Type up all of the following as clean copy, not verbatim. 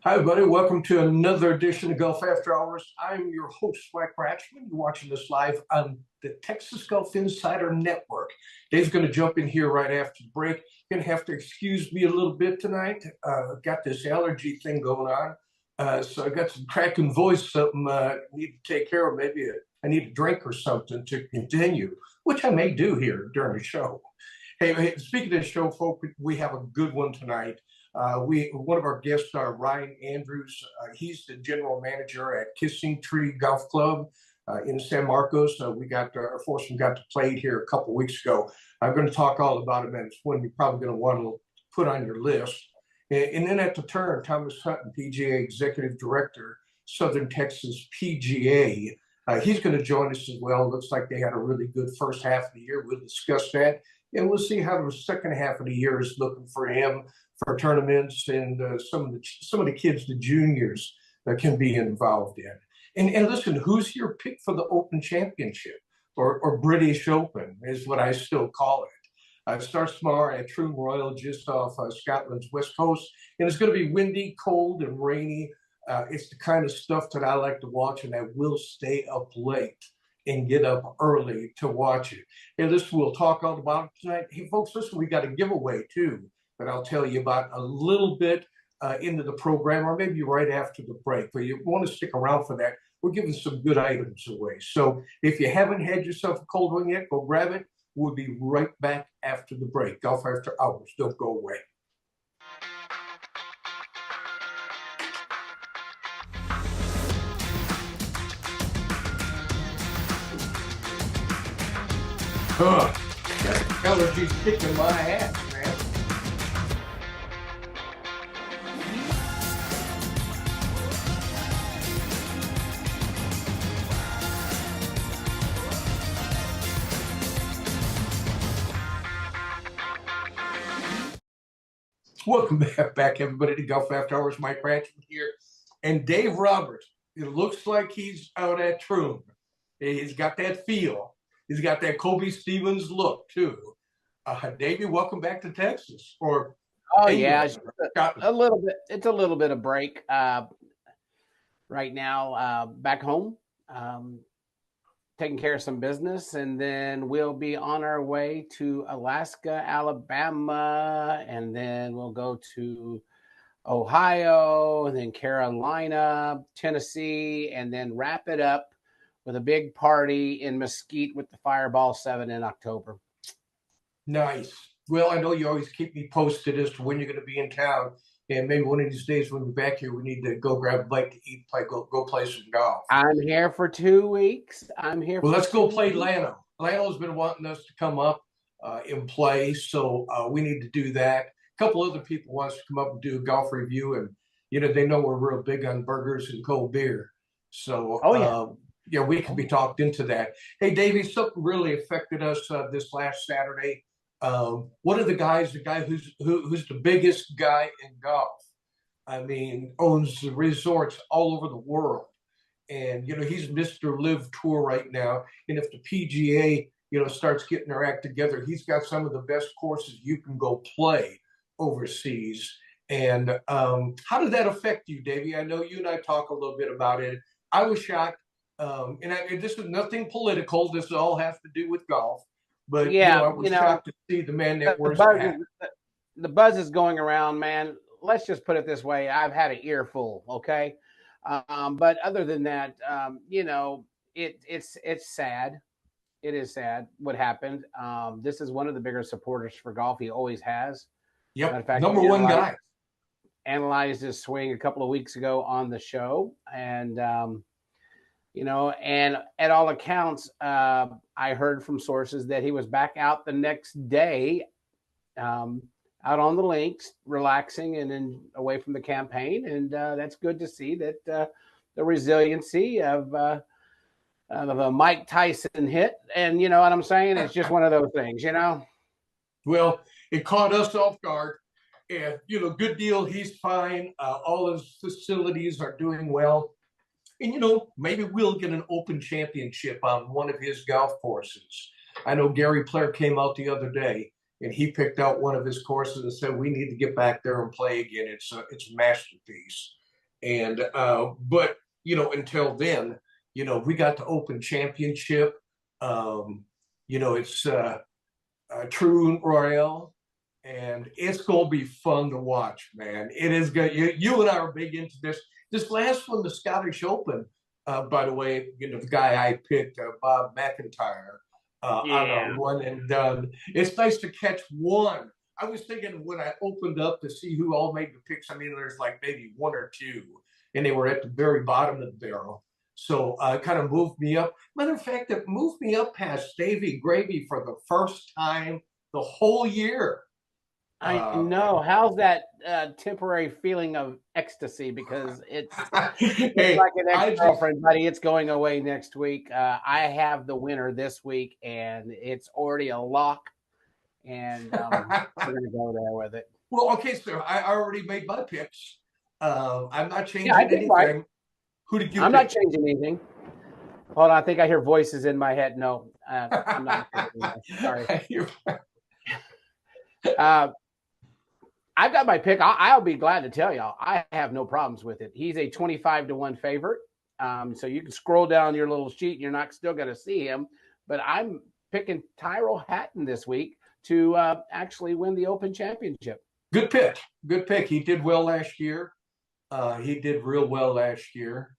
Hi, everybody. Welcome to another edition of Gulf After Hours. I'm your host, Mike Ratchman. You're watching this live on the Texas Gulf Insider Network. Dave's going to jump in here right after the break. Going to have to excuse me a little bit tonight. Got this allergy thing going on. So I got some cracking voice, something I need to take care of. Maybe I need a drink or something to continue, which I may do here during the show. Hey, speaking of the show, folks, we have a good one tonight. We One of our guests are Ryan Andrews. He's the general manager at Kissing Tree Golf Club in San Marcos. We got our foursome got to play here a couple weeks ago. I'm going to talk all about it, and it's one you're probably going to want to put on your list. And then at the turn, Thomas Hutton, PGA Executive Director, Southern Texas PGA. He's going to join us as well. Looks like they had a really good first half of the year. We'll discuss that, and we'll see how the second half of the year is looking for him for tournaments and some of the kids, the juniors, can be involved in. And listen, who's your pick for the Open Championship or British Open is what I still call it. It starts tomorrow at Troon Royal, just off Scotland's west coast, and it's going to be windy, cold, and rainy. It's the kind of stuff that I like to watch, and I will stay up late and get up early to watch it. And listen, we'll talk all about it tonight. Hey, folks, listen, we got a giveaway too that I'll tell you about a little bit into the program, or maybe right after the break. But you want to stick around for that. We're giving some good items away. So if you haven't had yourself a cold one yet, go grab it. We'll be right back after the break. Golf After Hours. Don't go away. Huh. That allergy's kicking my ass, man. Welcome back, everybody, to Golf After Hours. Mike Ratchman here. And Dave Roberts, it looks like he's out at Troon. He's got that feel. He's got that Kobe Stevens look, too. Davey, welcome back to Texas. Or Oh yeah, a little bit. It's a little bit of break right now. Back home, taking care of some business, and then we'll be on our way to Alaska, Alabama, and then we'll go to Ohio, and then Carolina, Tennessee, and then wrap it up with a big party in Mesquite with the Fireball 7 in October. Nice. Well, I know you always keep me posted as to when you're going to be in town. And maybe one of these days when we're back here, we need to go grab a bite to eat, go play some golf. I'm here for 2 weeks. Well, let's go play Lano. Lano's been wanting us to come up and play, so we need to do that. A couple other people wants to come up and do a golf review, and they know we're real big on burgers and cold beer. So, yeah, we can be talked into that. Hey, Davey, something really affected us this last Saturday. One of the guys, the guy who's the biggest guy in golf, I mean, owns resorts all over the world. And, he's Mr. Live Tour right now. And if the PGA, starts getting their act together, he's got some of the best courses you can go play overseas. And how did that affect you, Davey? I know you and I talk a little bit about it. I was shocked. And this is nothing political. This all has to do with golf. But, yeah, I was shocked to see the man that wears the buzz is going around, man. Let's just put it this way. I've had an earful, okay? But other than that, it's sad. It is sad what happened. This is one of the bigger supporters for golf. He always has. Yep, in fact, number one guy. Analyzed his swing a couple of weeks ago on the show, and and at all accounts, I heard from sources that he was back out the next day, out on the links, relaxing and then away from the campaign. And that's good to see that the resiliency of a Mike Tyson hit. And you know what I'm saying? It's just one of those things, Well, it caught us off guard. And, good deal. He's fine. All his facilities are doing well. And, maybe we'll get an Open Championship on one of his golf courses. I know Gary Player came out the other day, and he picked out one of his courses and said, we need to get back there and play again. It's a masterpiece. And but until then, we got the Open Championship. It's True Royale, and it's gonna be fun to watch, man. It is good. You and I are big into this. This last one, the Scottish Open, by the way, the guy I picked, Bob McIntyre, on Yeah. a one and done. It's nice to catch one. I was thinking when I opened up to see who all made the picks, I mean, there's like maybe one or two, and they were at the very bottom of the barrel. So it kind of moved me up. Matter of fact, it moved me up past Davy Gravy for the first time the whole year. I know. How's that temporary feeling of ecstasy? Because it's Hey, like an ex-girlfriend, buddy. It's going away next week. I have the winner this week, and it's already a lock. And we're gonna go there with it. Well, okay, sir. I already made my picks. I'm not changing anything. Right. Who did you? I'm not changing anything. Hold on, I think I hear voices in my head. No, I'm not. Sorry. I've got my pick. I'll be glad to tell y'all. I have no problems with it. He's a 25-1 favorite. So you can scroll down your little sheet and you're not still going to see him. But I'm picking Tyrrell Hatton this week to actually win the Open Championship. Good pick. Good pick. He did well last year. He did real well last year.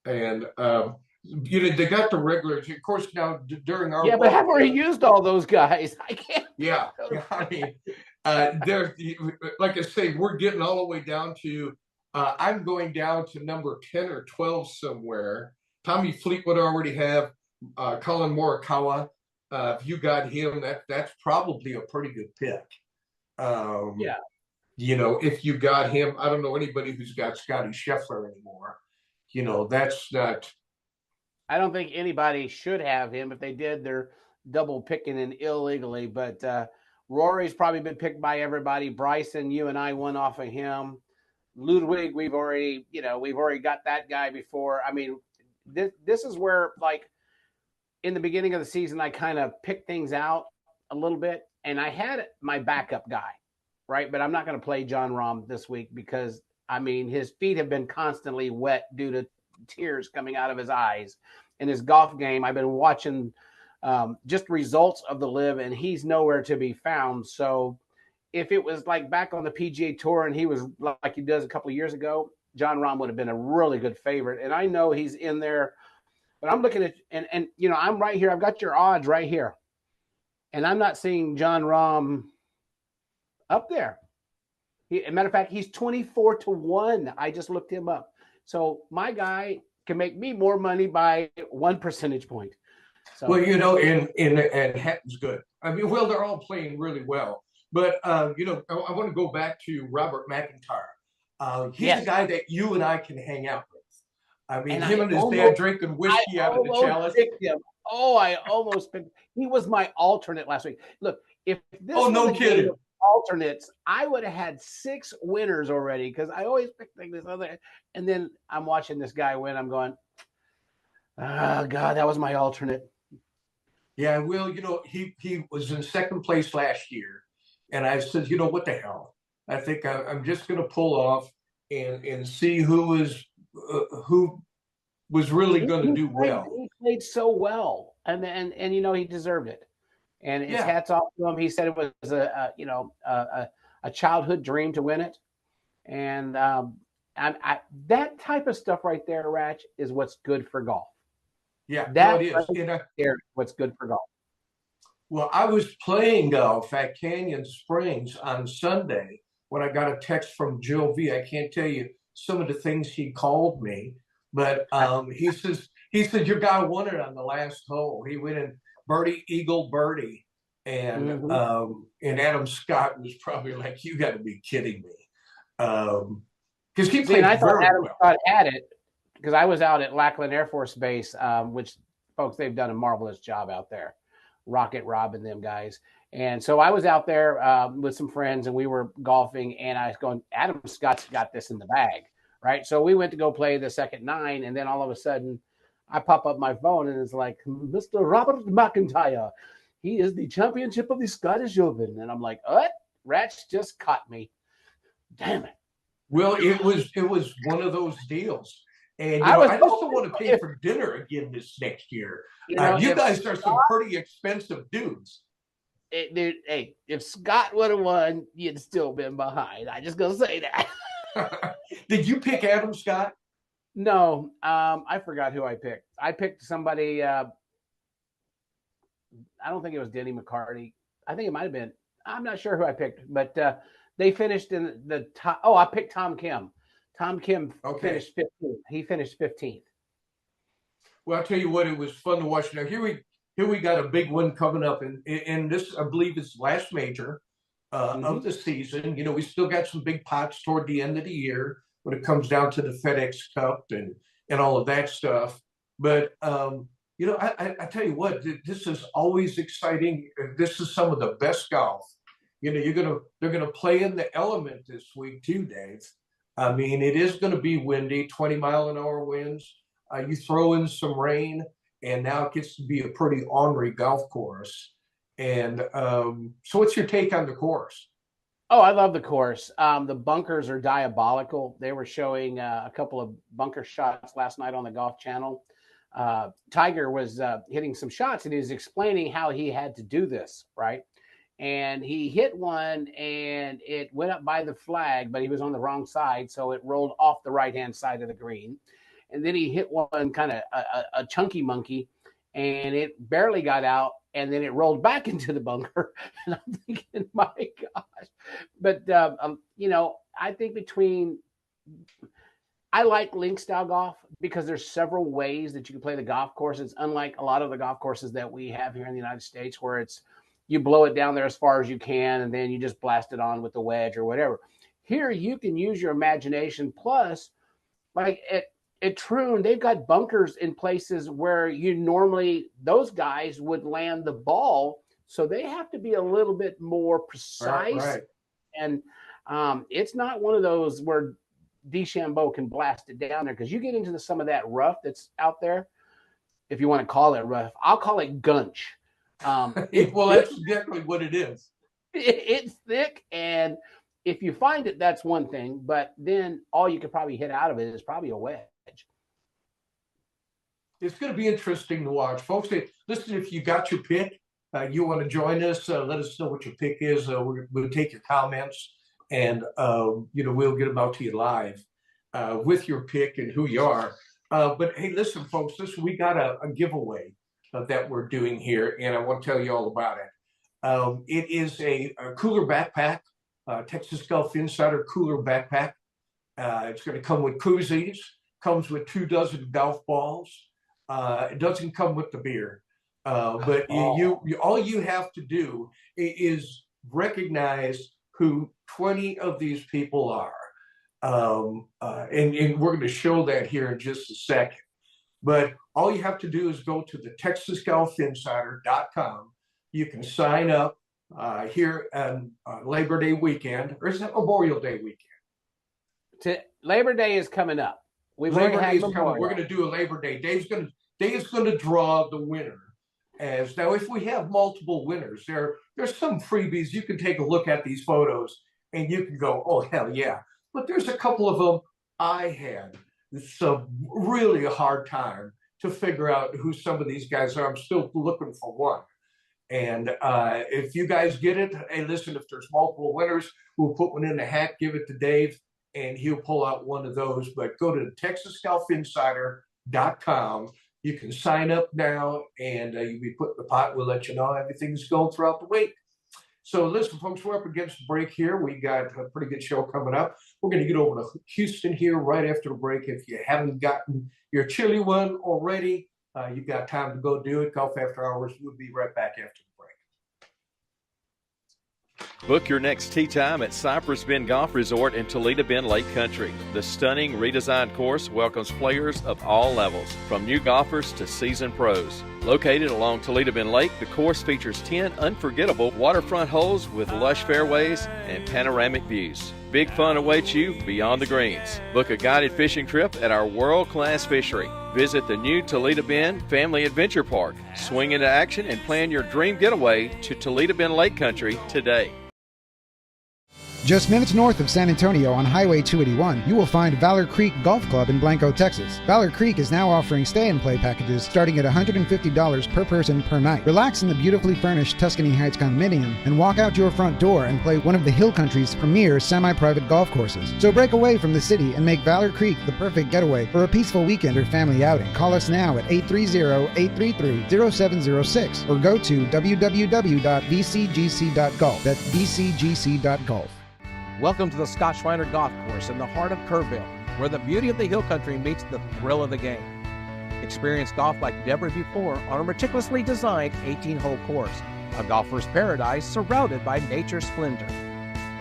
And, they got the regulars. Of course, now during our but have already used all those guys. I can't. Yeah. I mean, there, like I say, we're getting all the way down to, I'm going down to number 10 or 12 somewhere. Tommy Fleetwood already have, Colin Morikawa. If you got him, that's probably a pretty good pick. If you got him, I don't know anybody who's got Scotty Scheffler anymore. That's not. I don't think anybody should have him. If they did, they're double picking and illegally. But Rory's probably been picked by everybody. Bryson, you and I won off of him. Ludwig, we've already got that guy before. I mean, this is where, like, in the beginning of the season, I kind of picked things out a little bit, and I had my backup guy, right? But I'm not going to play Jon Rahm this week because, I mean, his feet have been constantly wet due to tears coming out of his eyes. In his golf game, I've been watching just results of the LIV, and he's nowhere to be found. So if it was like back on the PGA Tour and he was like he does a couple of years ago, Jon Rahm would have been a really good favorite. And I know he's in there, but I'm looking at and I'm right here. I've got your odds right here, and I'm not seeing Jon Rahm up there. As a matter of fact, he's 24-1. I just looked him up. So my guy can make me more money by 1 percentage point. So, well, and Hatton's good. I mean, they're all playing really well. But, I want to go back to Robert McIntyre. He's a guy that you and I can hang out with. I mean, him and his dad drinking whiskey out of the chalice. I almost picked him. He was my alternate last week. Look, if this no kidding. Alternates, I would have had 6 winners already because I always pick like this other. And then I'm watching this guy win. I'm going, oh, God, that was my alternate. Yeah, well, he was in second place last year. And I said, what the hell? I think I'm just going to pull off and see who was really going to do well. He played so well, and he deserved it. And his hats off to him. He said it was a childhood dream to win it. And that type of stuff right there, Ratch, is what's good for golf. Yeah, that it is. What's good for golf. Well, I was playing golf at Canyon Springs on Sunday when I got a text from Joe V. I can't tell you some of the things he called me, but he says your guy won it on the last hole. He went in birdie, eagle, birdie, and Adam Scott was probably like, "You got to be kidding me," because he played. I thought Adam well. Scott had it because I was out at Lackland Air Force Base, which folks, they've done a marvelous job out there. Rocket Rob and them guys. And so I was out there with some friends and we were golfing and I was going, Adam Scott's got this in the bag, right? So we went to go play the second 9 and then all of a sudden I pop up my phone and it's like, Mr. Robert McIntyre, he is the championship of the Scottish Open. And I'm like, what? Ratch just caught me. Damn it. Well, it was one of those deals. And I was I just don't want to pay for dinner again this next year. You guys are some pretty expensive dudes. Dude, hey, if Scott would have won, you'd still been behind. I just gonna say that. Did you pick Adam Scott? No, I forgot who I picked. I picked somebody. I don't think it was Denny McCarty. I think it might have been. I'm not sure who I picked, but they finished in the top. Oh, I picked Tom Kim. Tom Kim finished 15th. He finished 15th. Well, I'll tell you what, it was fun to watch. Now here we got a big one coming up, and this, I believe, is last major of the season. We still got some big pots toward the end of the year when it comes down to the FedEx Cup and all of that stuff. But I tell you what, this is always exciting. This is some of the best golf. They're gonna play in the element this week too, Dave. I mean, it is going to be windy, 20-mile-an-hour winds. You throw in some rain, and now it gets to be a pretty ornery golf course. And so what's your take on the course? Oh, I love the course. The bunkers are diabolical. They were showing a couple of bunker shots last night on the Golf Channel. Tiger was hitting some shots, and he was explaining how he had to do this, right? And he hit one and it went up by the flag, but he was on the wrong side. So it rolled off the right-hand side of the green. And then he hit one kind of a chunky monkey and it barely got out. And then it rolled back into the bunker. And I'm thinking, my gosh. But, I think I like link style golf because there's several ways that you can play the golf course. It's unlike a lot of the golf courses that we have here in the United States where it's, you blow it down there as far as you can, and then you just blast it on with the wedge or whatever. Here, you can use your imagination. Plus, like at Troon, they've got bunkers in places where those guys would land the ball. So they have to be a little bit more precise. Right. And it's not one of those where DeChambeau can blast it down there, because you get into some of that rough that's out there. If you want to call it rough, I'll call it gunch. Well, that's exactly what it is. It's thick, and if you find it, that's one thing. But then all you could probably hit out of it is probably a wedge. It's going to be interesting to watch, folks. Listen, if you got your pick, you want to join us, let us know what your pick is. We'll take your comments, and we'll get them out to you live with your pick and who you are. But hey, listen, folks, we got a giveaway that we're doing here, and I want to tell you all about it. It is a cooler backpack, Texas Golf Insider cooler backpack. It's going to come with koozies, comes with 24 golf balls. It doesn't come with the beer, but all you have to do is recognize who 20 of these people are, and we're going to show that here in just a second. But all you have to do is go to the TexasGolfInsider.com. You can sign up here on Labor Day weekend, or is that Memorial Day weekend? Labor Day is coming up. Labor Day is coming. We're going to do a Labor Day. Dave's going to draw the winner. Now, if we have multiple winners, there's some freebies. You can take a look at these photos and you can go, oh, hell yeah. But there's a couple of them I had. It's really a hard time to figure out who some of these guys are. I'm still looking for one. And if you guys get it, hey, listen, if there's multiple winners, we'll put one in the hat, give it to Dave, and he'll pull out one of those. But go to TexasGolfInsider.com. You can sign up now, and you'll be put in the pot. We'll let you know everything's going throughout the week. So listen, folks, we're up against the break here. We got a pretty good show coming up. We're going to get over to Houston here right after the break. If you haven't gotten your chili one already, you've got time to go do it. Golf After Hours. We'll be right back after the break. Book your next tee time at Cypress Bend Golf Resort in Toledo Bend Lake Country. The stunning redesigned course welcomes players of all levels, from new golfers to seasoned pros. Located along Toledo Bend Lake, the course features 10 unforgettable waterfront holes with lush fairways and panoramic views. Big fun awaits you beyond the greens. Book a guided fishing trip at our world-class fishery. Visit the new Toledo Bend Family Adventure Park. Swing into action and plan your dream getaway to Toledo Bend Lake Country today. Just minutes north of San Antonio on Highway 281, you will find Valor Creek Golf Club in Blanco, Texas. Valor Creek is now offering stay-and-play packages starting at $150 per person per night. Relax in the beautifully furnished Tuscany Heights condominium and walk out your front door and play one of the Hill Country's premier semi-private golf courses. So break away from the city and make Valor Creek the perfect getaway for a peaceful weekend or family outing. Call us now at 830-833-0706 or go to www.vcgc.golf. That's vcgc.golf. Welcome to the Scott Schreiner Golf Course in the heart of Kerrville, where the beauty of the hill country meets the thrill of the game. Experience golf like never before on a meticulously designed 18-hole course, a golfer's paradise surrounded by nature's splendor.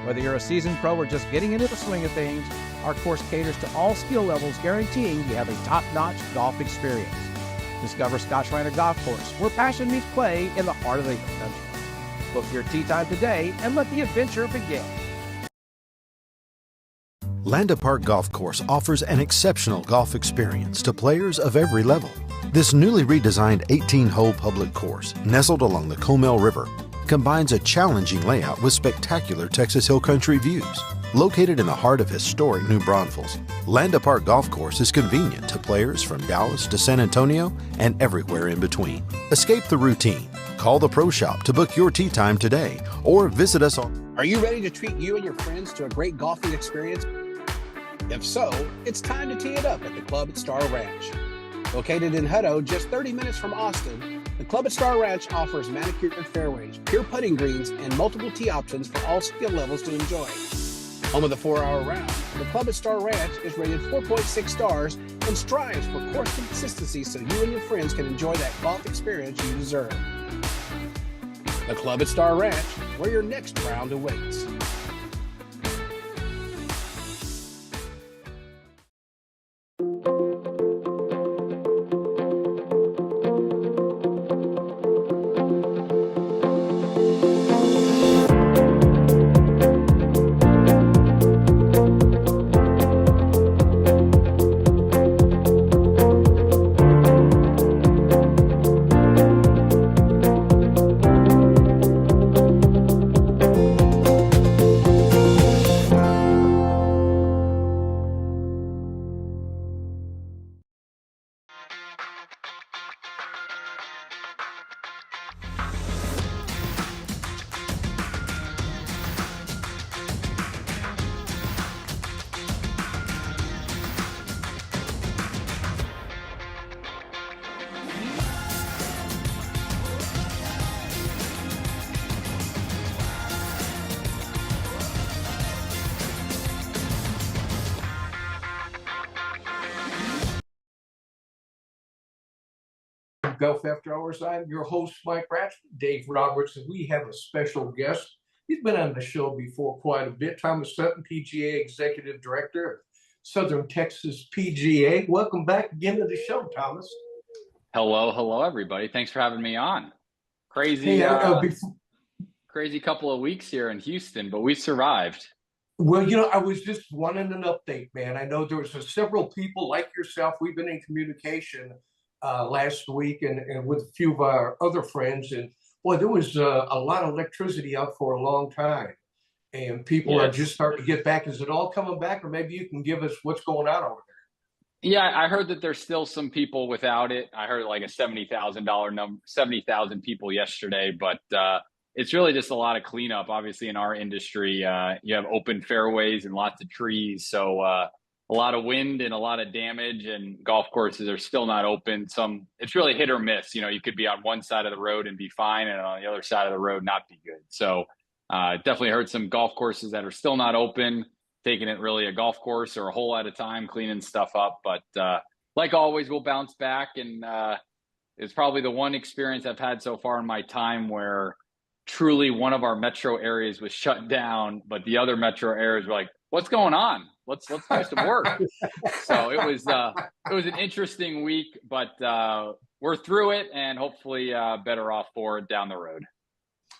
Whether you're a seasoned pro or just getting into the swing of things, our course caters to all skill levels, guaranteeing you have a top-notch golf experience. Discover Scott Schreiner Golf Course, where passion meets play in the heart of the hill country. Book your tee time today and let the adventure begin. Landa Park Golf Course offers an exceptional golf experience to players of every level. This newly redesigned 18-hole public course, nestled along the Comal River, combines a challenging layout with spectacular Texas Hill Country views. Located in the heart of historic New Braunfels, Landa Park Golf Course is convenient to players from Dallas to San Antonio and everywhere in between. Escape the routine. Call the Pro Shop to book your tee time today or visit us on... Are you ready to treat you and your friends to a great golfing experience? If so, it's time to tee it up at the Club at Star Ranch. Located in Hutto, just 30 minutes from Austin, the Club at Star Ranch offers manicured fairways, pure putting greens, and multiple tee options for all skill levels to enjoy. Home of the 4-hour round, the Club at Star Ranch is rated 4.6 stars and strives for course consistency so you and your friends can enjoy that golf experience you deserve. The Club at Star Ranch, where your next round awaits. Golf After Hours. I'm your host, Mike Ratchman, Dave Roberts, and we have a special guest. He's been on the show before quite a bit. Thomas Sutton, PGA Executive Director of Southern Texas PGA. Welcome back again to the show, Thomas. Hello, everybody. Thanks for having me on. Crazy couple of weeks here in Houston, but we survived. Well, I was just wanting an update, man. I know there was several people like yourself. We've been in communication last week and with a few of our other friends, and boy, there was a lot of electricity out for a long time, and people are just starting to get back. Is it all coming back, or maybe you can give us what's going on over there? Yeah, I heard that there's still some people without it. I heard like a $70,000 number, 70,000 people yesterday, but it's really just a lot of cleanup. Obviously, in our industry, you have open fairways and lots of trees, so a lot of wind and a lot of damage, and golf courses are still not open. It's really hit or miss. You could be on one side of the road and be fine, and on the other side of the road not be good. So definitely heard some golf courses that are still not open, taking it really a golf course or a hole at a time, cleaning stuff up. But like always, we'll bounce back. And it's probably the one experience I've had so far in my time where truly one of our metro areas was shut down, but the other metro areas were like, what's going on? Let's do some work. So it was an interesting week, but we're through it and hopefully better off for it down the road.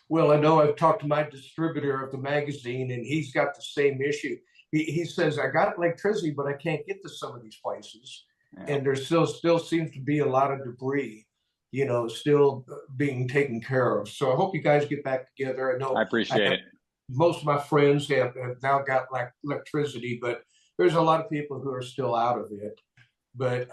Well, I know I've talked to my distributor of the magazine, and he's got the same issue. He says, I got electricity, but I can't get to some of these places. Yeah. And there still seems to be a lot of debris, still being taken care of. So I hope you guys get back together. I know. I appreciate it. most of my friends have now got like electricity, but there's a lot of people who are still out of it. But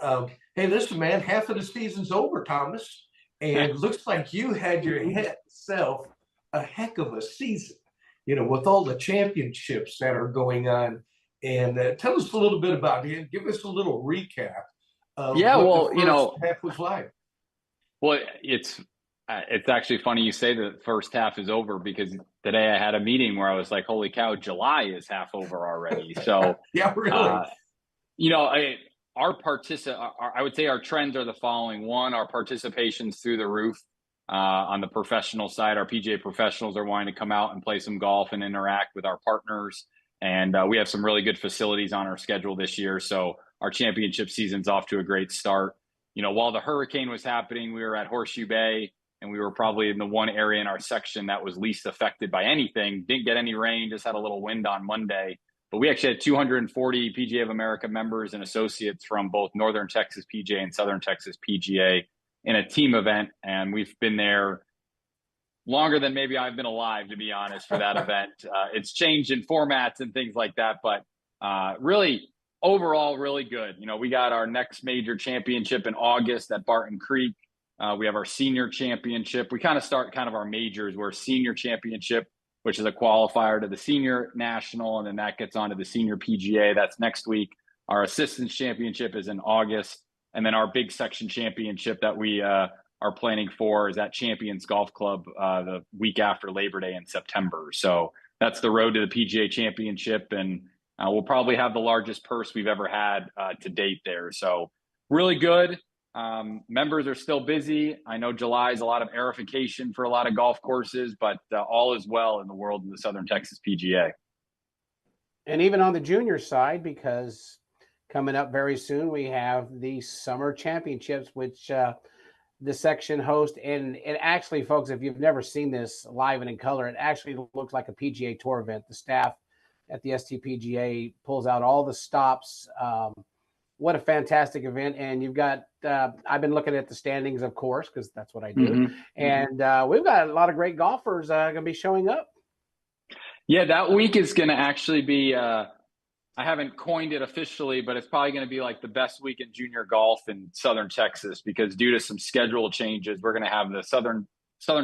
hey, listen, man, half of the season's over, Thomas, and looks like you had yourself a heck of a season, with all the championships that are going on. And tell us a little bit about it. Give us a little recap of what the first half was like. Well, it's actually funny you say the first half is over, because today I had a meeting where I was like, holy cow, July is half over already. So yeah, really. I would say our trends are the following. One, our participation's through the roof. On the professional side, our PGA professionals are wanting to come out and play some golf and interact with our partners. And we have some really good facilities on our schedule this year. So our championship season's off to a great start. While the hurricane was happening, we were at Horseshoe Bay, and we were probably in the one area in our section that was least affected by anything. Didn't get any rain, just had a little wind on Monday. But we actually had 240 PGA of America members and associates from both Northern Texas PGA and Southern Texas PGA in a team event. And we've been there longer than maybe I've been alive, to be honest, for that event. It's changed in formats and things like that, but really, overall, really good. We got our next major championship in August at Barton Creek. We have our senior championship. We kind of start our majors. We're senior championship, which is a qualifier to the senior national, and then that gets on to the senior PGA. That's next week. Our assistants championship is in August, and then our big section championship that we are planning for is at Champions Golf Club the week after Labor Day in September. So that's the road to the PGA Championship, and we'll probably have the largest purse we've ever had to date there. So really good. Members are still busy. I know July is a lot of aerification for a lot of golf courses, but all is well in the world of the Southern Texas PGA. And even on the junior side, because coming up very soon, we have the Summer Championships, which the section host. And it actually, folks, if you've never seen this live and in color, it actually looks like a PGA Tour event. The staff at the STPGA pulls out all the stops. What a fantastic event. And you've got, I've been looking at the standings, of course, because that's what I do. Mm-hmm. And we've got a lot of great golfers going to be showing up. Yeah, that week is going to actually be, I haven't coined it officially, but it's probably going to be like the best week in junior golf in Southern Texas, because due to some schedule changes, we're going to have the Southern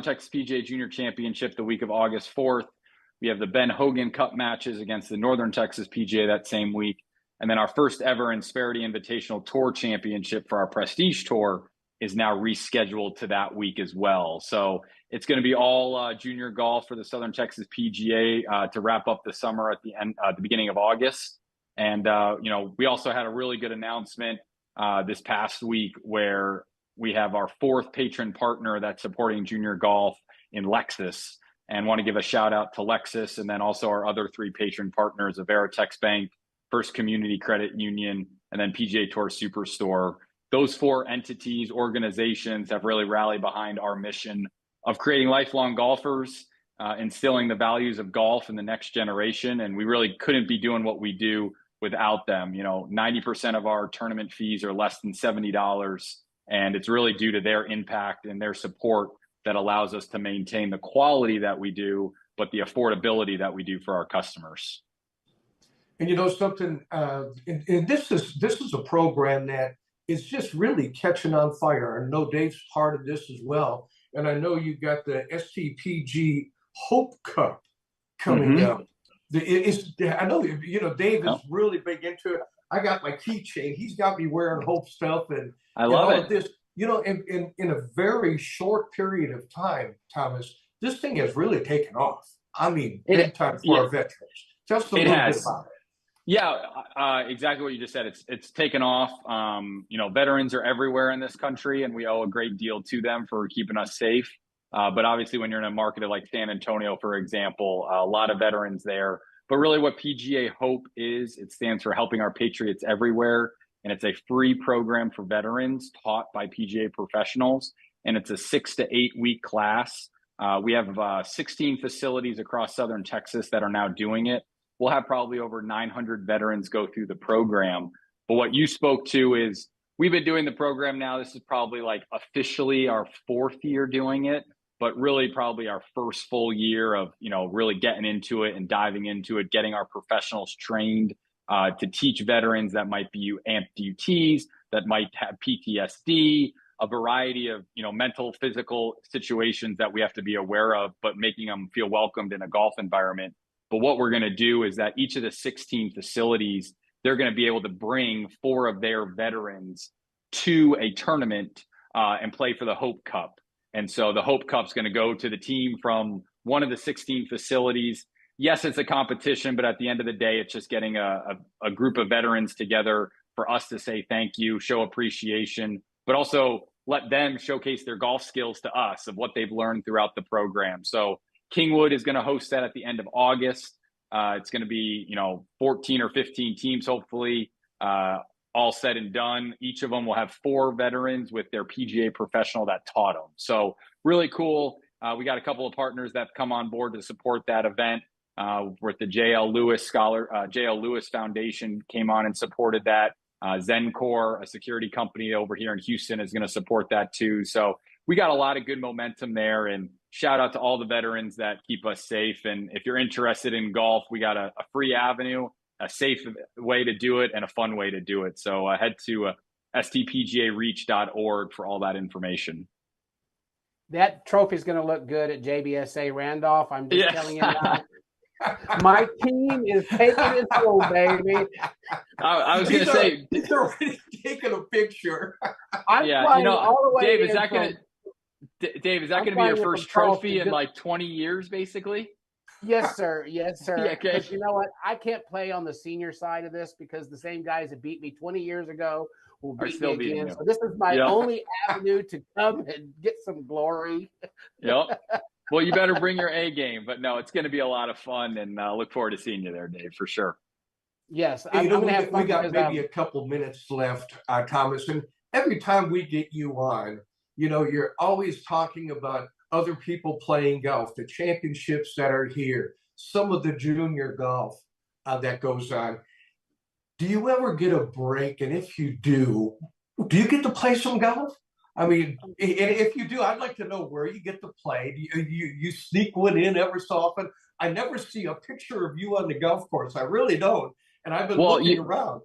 Texas PGA Junior Championship the week of August 4th. We have the Ben Hogan Cup matches against the Northern Texas PGA that same week. And then our first ever Insperity Invitational Tour Championship for our Prestige Tour is now rescheduled to that week as well. So it's going to be all junior golf for the Southern Texas PGA to wrap up the summer at the beginning of August. And, we also had a really good announcement this past week where we have our fourth patron partner that's supporting junior golf in Lexus, and want to give a shout out to Lexus, and then also our other three patron partners of Veritex Bank, First Community Credit Union, and then PGA Tour Superstore. Those four entities, organizations have really rallied behind our mission of creating lifelong golfers, instilling the values of golf in the next generation. And we really couldn't be doing what we do without them. 90% of our tournament fees are less than $70. And it's really due to their impact and their support that allows us to maintain the quality that we do, but the affordability that we do for our customers. And something, and this is a program that is just really catching on fire. I know Dave's part of this as well. And I know you've got the STPG Hope Cup coming up. I know, Dave is really big into it. I got my keychain. He's got me wearing Hope stuff. And I love it. This, in a very short period of time, Thomas, this thing has really taken off. I mean, big time for our veterans. Just a little bit about it. Yeah, exactly what you just said. It's taken off. Veterans are everywhere in this country, and we owe a great deal to them for keeping us safe. But obviously, when you're in a market like San Antonio, for example, a lot of veterans there. But really what PGA Hope is, it stands for Helping Our Patriots Everywhere. And it's a free program for veterans taught by PGA professionals. And it's a 6 to 8 week class. We have 16 facilities across Southern Texas that are now doing it. We'll have probably over 900 veterans go through the program. But what you spoke to is we've been doing the program now. This is probably like officially our 4th year doing it. but really probably our first full year of, really getting into it and diving into it, getting our professionals trained to teach veterans that might be amputees, that might have PTSD, a variety of, mental, physical situations that we have to be aware of, but making them feel welcomed in a golf environment. But what we're going to do is that each of the 16 facilities, they're going to be able to bring 4 of their veterans to a tournament and play for the Hope Cup. And so the Hope Cup's going to go to the team from one of the 16 facilities. Yes, it's a competition, but at the end of the day, it's just getting a group of veterans together for us to say thank you, show appreciation, but also let them showcase their golf skills to us of what they've learned throughout the program. So Kingwood is going to host that at the end of August. It's going to be, 14 or 15 teams, hopefully, all said and done. Each of them will have 4 veterans with their PGA professional that taught them. So really cool. We got a couple of partners that have come on board to support that event. With the JL Lewis Foundation came on and supported that. Zencor, a security company over here in Houston, is going to support that too. So we got a lot of good momentum there, and shout out to all the veterans that keep us safe. And if you're interested in golf, we got a free avenue, a safe way to do it, and a fun way to do it. So head to stpgareach.org for all that information. That trophy is going to look good at JBSA Randolph. I'm just telling you now. My team is taking it home, baby. I was going to say, he's already taking a picture. I'm flying all the way. Dave, is that going to be your first trophy in like 20 years, basically? Yes, sir. Yes, sir. Yeah, okay. Because you know what? I can't play on the senior side of this because the same guys that beat me 20 years ago will beat me again. So this is my only avenue to come and get some glory. Yep. Well, you better bring your A game. But no, it's going to be a lot of fun, and look forward to seeing you there, Dave, for sure. Yes. We got maybe a couple minutes left, Thomas. And every time we get you on, you're always talking about other people playing golf, the championships that are here, some of the junior golf that goes on. Do you ever get a break? And if you do you get to play some golf? I mean, and if you do, I'd like to know where you get to play. You sneak one in every so often. I never see a picture of you on the golf course. I really don't. And I've been looking around.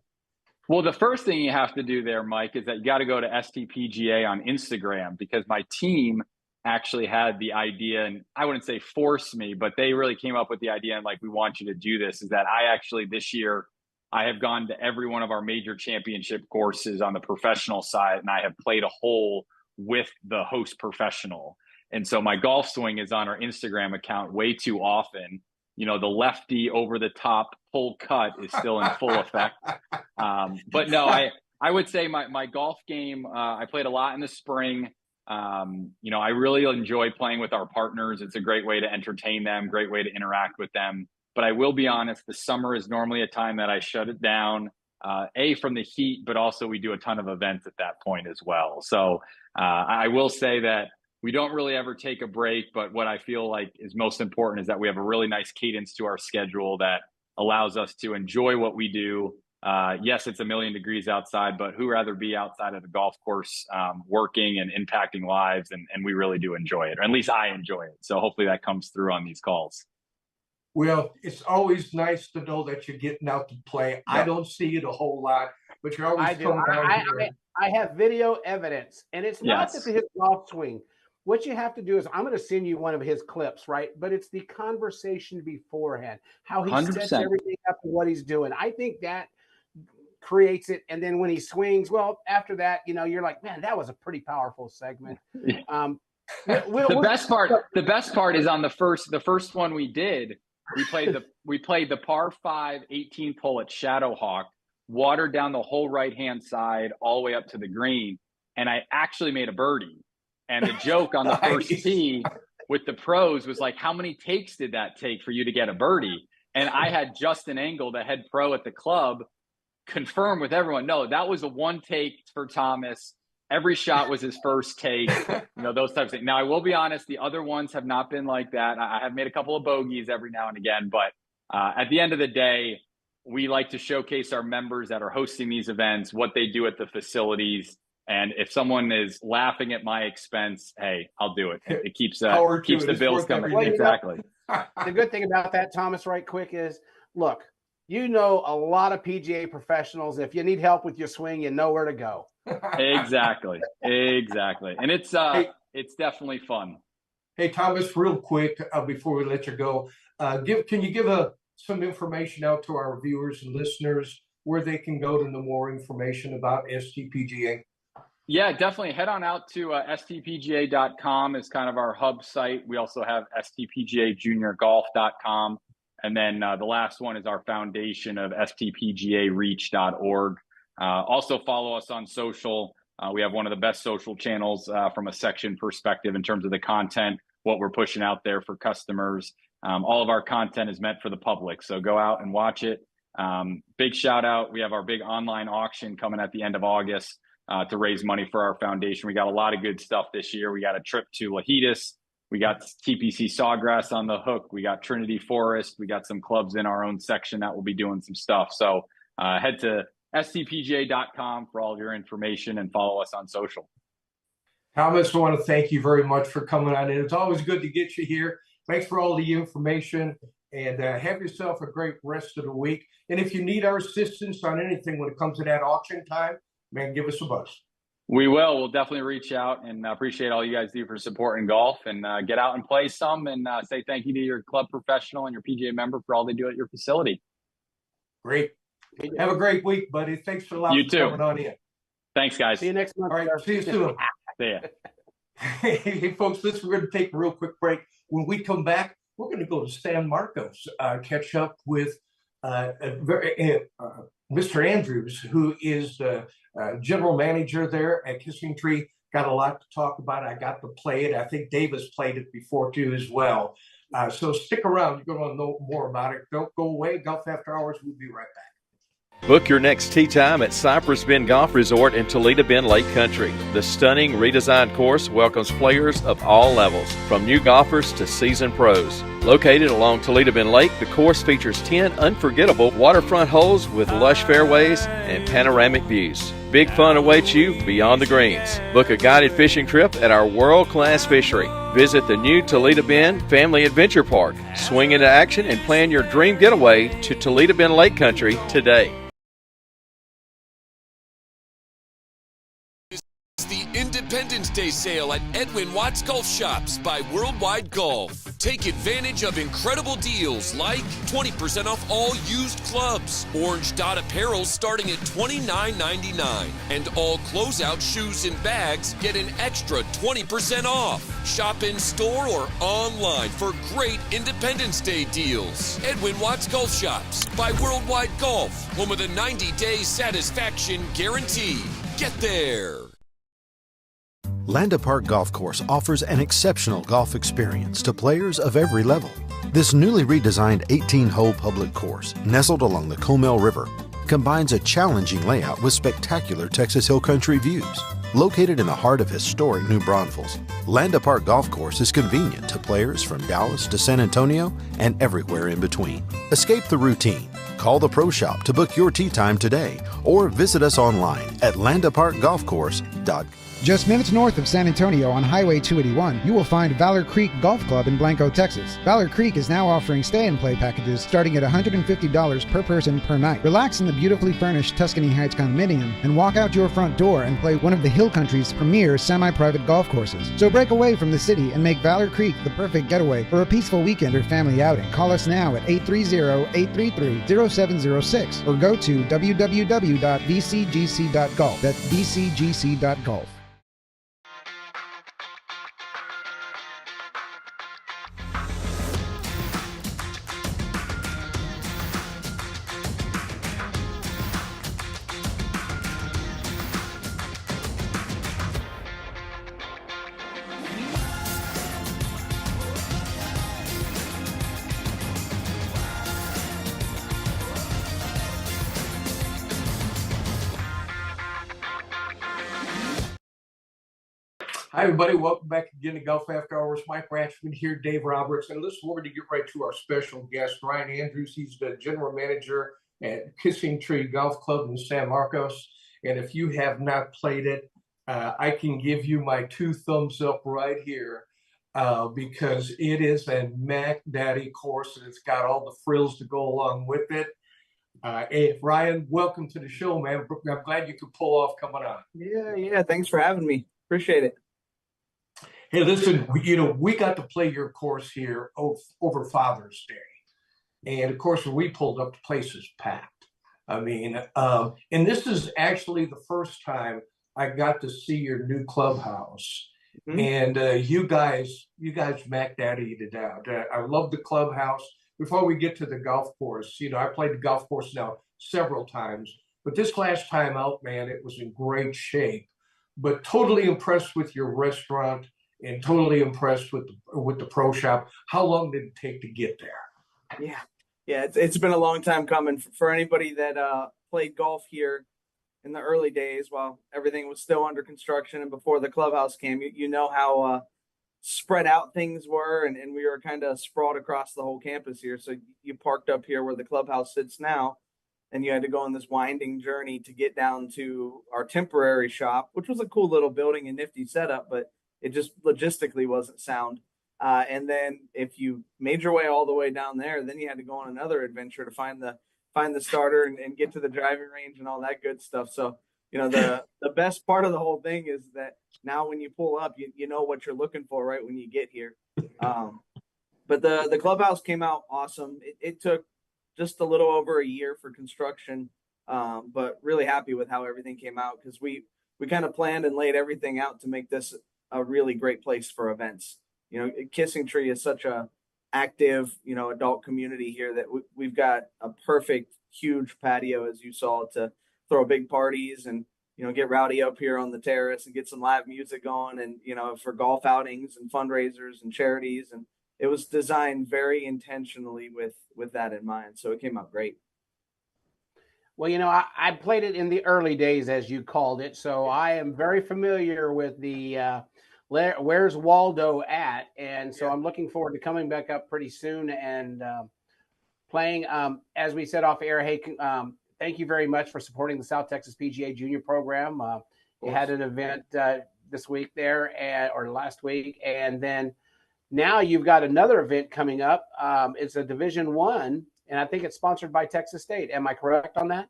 Well, the first thing you have to do there, Mike, is that you got to go to STPGA on Instagram, because my team actually had the idea, and I wouldn't say force me, but they really came up with the idea and like, we want you to do this, is that I actually this year, I have gone to every one of our major championship courses on the professional side, and I have played a hole with the host professional. And so my golf swing is on our Instagram account way too often. The lefty over the top pull cut is still in full effect. But no, I would say my golf game, I played a lot in the spring. I really enjoy playing with our partners. It's a great way to entertain them, great way to interact with them. But I will be honest, the summer is normally a time that I shut it down, from the heat, but also we do a ton of events at that point as well. So I will say that we don't really ever take a break, but what I feel like is most important is that we have a really nice cadence to our schedule that allows us to enjoy what we do. Yes, it's a million degrees outside, but who rather be outside of the golf course working and impacting lives, and we really do enjoy it, or at least I enjoy it. So hopefully that comes through on these calls. Well, it's always nice to know that you're getting out to play. I don't see it a whole lot, but you're always coming down here. I have video evidence, and it's not just his golf swing. What you have to do is, I'm going to send you one of his clips, right? But it's the conversation beforehand, how he 100%. Sets everything up and what he's doing. I think that creates it. And then when he swings, well, after that, you're like, man, that was a pretty powerful segment. The best part is on the first one we did. We played the par 5 18th hole at Shadowhawk, watered down the whole right-hand side all the way up to the green, and I actually made a birdie. And the joke on the first tee with the pros was like, how many takes did that take for you to get a birdie? And I had Justin Engel, the head pro at the club, confirm with everyone, no, that was a one take for Thomas. Every shot was his first take, those types of things. Now, I will be honest, the other ones have not been like that. I have made a couple of bogeys every now and again, but at the end of the day, we like to showcase our members that are hosting these events, what they do at the facilities, And if someone is laughing at my expense, hey, I'll do it. It keeps the It's bills worth coming. every- Exactly. The good thing about that, Thomas, right quick is, look, you know a lot of PGA professionals. If you need help with your swing, you know where to go. Exactly. And it's definitely fun. Hey, Thomas, real quick, before we let you go, can you give some information out to our viewers and listeners where they can go to know more information about STPGA? Yeah, definitely head on out to stpga.com is kind of our hub site. We also have stpgajuniorgolf.com. And then the last one is our foundation of stpgareach.org. Also follow us on social. We have one of the best social channels from a section perspective in terms of the content, what we're pushing out there for customers. All of our content is meant for the public, so go out and watch it. Big shout out. We have our big online auction coming at the end of August to raise money for our foundation. We got a lot of good stuff this year. We got a trip to Lajitas. We got TPC Sawgrass on the hook. We got Trinity Forest. We got some clubs in our own section that will be doing some stuff. So head to stpga.com for all of your information and follow us on social. Thomas, I want to thank you very much for coming on in. It's always good to get you here. Thanks for all the information, and have yourself a great rest of the week. And if you need our assistance on anything when it comes to that auction time, man, give us a buzz. We will. We'll definitely reach out, and appreciate all you guys do for supporting golf, and get out and play some, and say thank you to your club professional and your PGA member for all they do at your facility. Great. Have a great week, buddy. Thanks for allowing me coming on in. Thanks, guys. See you next month. All right. See you soon. See ya. Hey, folks, we're going to take a real quick break. When we come back, we're going to go to San Marcos, catch up with Mr. Andrews, who is the general manager there at Kissing Tree. Got a lot to talk about. I got to play it. I think Davis played it before too as well. So stick around. You're going to know more about it. Don't go away. Golf After Hours. We'll be right back. Book your next tee time at Cypress Bend Golf Resort in Toledo Bend Lake Country. The stunning redesigned course welcomes players of all levels, from new golfers to seasoned pros. Located along Toledo Bend Lake, the course features 10 unforgettable waterfront holes with lush fairways and panoramic views. Big fun awaits you beyond the greens. Book a guided fishing trip at our world-class fishery. Visit the new Toledo Bend Family Adventure Park. Swing into action and plan your dream getaway to Toledo Bend Lake Country today. The Independence Day sale at Edwin Watts Golf Shops by Worldwide Golf. Take advantage of incredible deals like 20% off all used clubs, Orange Dot apparel starting at $29.99, and all closeout shoes and bags get an extra 20% off. Shop in store or online for great Independence Day deals. Edwin Watts Golf Shops by Worldwide Golf, home of the 90-day satisfaction guarantee. Get there. Landa Park Golf Course offers an exceptional golf experience to players of every level. This newly redesigned 18-hole public course, nestled along the Comel River, combines a challenging layout with spectacular Texas Hill Country views. Located in the heart of historic New Braunfels, Landa Park Golf Course is convenient to players from Dallas to San Antonio and everywhere in between. Escape the routine. Call the Pro Shop to book your tee time today, or visit us online at landaparkgolfcourse.com. Just minutes north of San Antonio on Highway 281, you will find Valor Creek Golf Club in Blanco, Texas. Valor Creek is now offering stay-and-play packages starting at $150 per person per night. Relax in the beautifully furnished Tuscany Heights condominium and walk out your front door and play one of the Hill Country's premier semi-private golf courses. So break away from the city and make Valor Creek the perfect getaway for a peaceful weekend or family outing. Call us now at 830-833-0706 or go to www.vcgc.golf. That's vcgc.golf. Hi, everybody. Welcome back again to Golf After Hours. Mike Ratchman here, Dave Roberts. And listen, we're going to get right to our special guest, Ryan Andrews. He's the general manager at Kissing Tree Golf Club in San Marcos. And if you have not played it, I can give you my 2 thumbs up right here because it is a Mac Daddy course and it's got all the frills to go along with it. Hey, Ryan, welcome to the show, man. I'm glad you could pull off coming on. Yeah. Thanks for having me. Appreciate it. Hey, listen, we got to play your course here over Father's Day. And of course, when we pulled up, the place is packed. I mean, and this is actually the first time I got to see your new clubhouse. Mm-hmm. And you guys Mac Daddy it out. I love the clubhouse. Before we get to the golf course, I played the golf course now several times, but this last time out, man, it was in great shape. But totally impressed with your restaurant and totally impressed with the pro shop. How long did it take to get there? Yeah, it's been a long time coming. For anybody that played golf here in the early days while everything was still under construction and before the clubhouse came, you know how spread out things were, and we were kind of sprawled across the whole campus here. So you parked up here where the clubhouse sits now, and you had to go on this winding journey to get down to our temporary shop, which was a cool little building and nifty setup, but it just logistically wasn't sound. And then if you made your way all the way down there, then you had to go on another adventure to find the starter and get to the driving range and all that good stuff. So, the best part of the whole thing is that now when you pull up, you know what you're looking for right when you get here. But the clubhouse came out awesome. It took just a little over a year for construction, but really happy with how everything came out because we kind of planned and laid everything out to make this a really great place for events. Kissing Tree is such a active, adult community here that we've got a perfect, huge patio, as you saw, to throw big parties and, get rowdy up here on the terrace and get some live music on and, for golf outings and fundraisers and charities. And it was designed very intentionally with that in mind. So it came out great. Well, I played it in the early days, as you called it. So I am very familiar with the where's Waldo at? And so I'm looking forward to coming back up pretty soon and playing. As we said off air, hey, thank you very much for supporting the South Texas PGA Junior Program. You had an event this week or last week, and then now you've got another event coming up. It's a Division I, and I think it's sponsored by Texas State. Am I correct on that?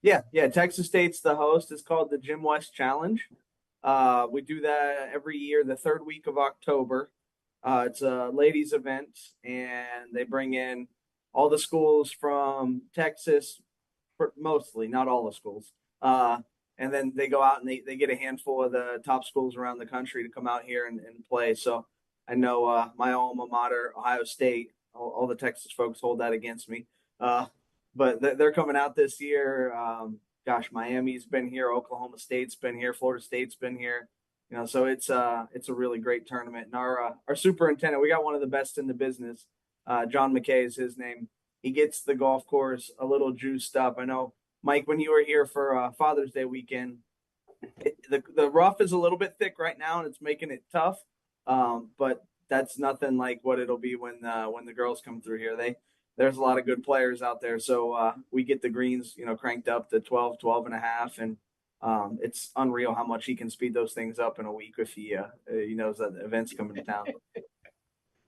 Yeah. Texas State's the host. It's called the Jim West Challenge. We do that every year, the third week of October. It's a ladies event, and they bring in all the schools from Texas, mostly, not all the schools. And then they go out and they get a handful of the top schools around the country to come out here and play. So I know my alma mater, Ohio State, all the Texas folks hold that against me. But they're coming out this year. Miami's been here, Oklahoma State's been here, Florida State's been here. So it's a really great tournament. And our superintendent, we got one of the best in the business. John McKay is his name. He gets the golf course a little juiced up. I know, Mike, when you were here for Father's Day weekend, the rough is a little bit thick right now, and it's making it tough. But that's nothing like what it'll be when the girls come through here. There's a lot of good players out there. So we get the greens, cranked up to 12 and a half. And it's unreal how much he can speed those things up in a week if he knows that the event's coming to town.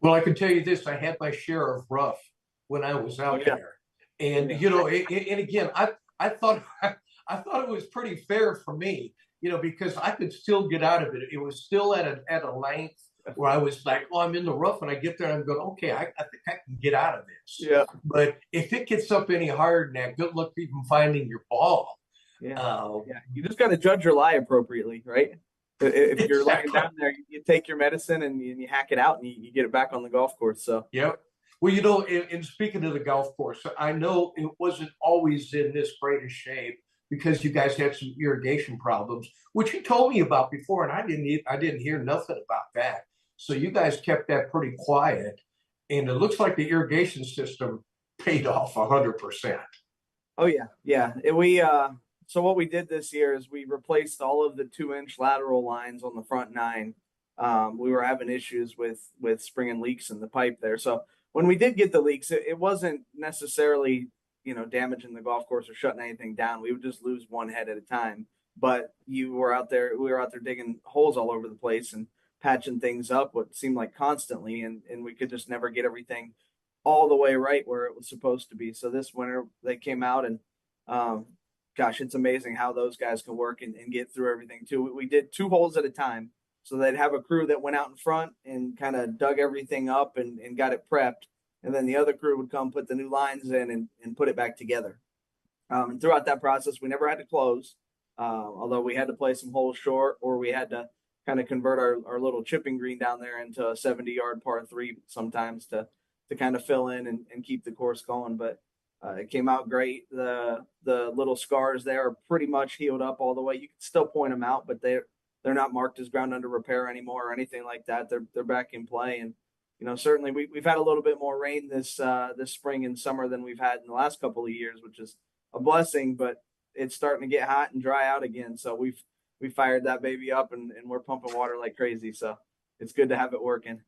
Well, I can tell you this, I had my share of rough when I was out there. And, and again, I thought it was pretty fair for me, because I could still get out of it. It was still at a length where I was like, oh, I'm in the rough, and I get there and I'm going, okay, I think I can get out of this. Yeah. But if it gets up any higher than that, good luck even finding your ball. Yeah. You just got to judge your lie appropriately, right? If you're lying down there, you take your medicine and you hack it out and you get it back on the golf course. So yep. Well, in speaking of the golf course, I know it wasn't always in this great a shape because you guys had some irrigation problems, which you told me about before, and I didn't hear nothing about that. So you guys kept that pretty quiet, and it looks like the irrigation system paid off 100%. Oh yeah. So what we did this year is we replaced all of the 2-inch lateral lines on the front 9. We were having issues with springing leaks in the pipe there. So when we did get the leaks, it wasn't necessarily, damaging the golf course or shutting anything down. We would just lose one head at a time. but we were out there digging holes all over the place and patching things up what seemed like constantly, and we could just never get everything all the way right where it was supposed to be. So this winter they came out and gosh, it's amazing how those guys can work and get through everything too. We did 2 holes at a time. So they'd have a crew that went out in front and kind of dug everything up and got it prepped. And then the other crew would come put the new lines in and put it back together. And throughout that process, we never had to close, although we had to play some holes short, or we had to kind of convert our little chipping green down there into a 70-yard par 3 sometimes to kind of fill in and keep the course going. But it came out great. The little scars there are pretty much healed up all the way. You can still point them out, but they're not marked as ground under repair anymore or anything like that. They're back in play. And, certainly we've had a little bit more rain this spring and summer than we've had in the last couple of years, which is a blessing, but it's starting to get hot and dry out again. So we fired that baby up and we're pumping water like crazy. So it's good to have it working.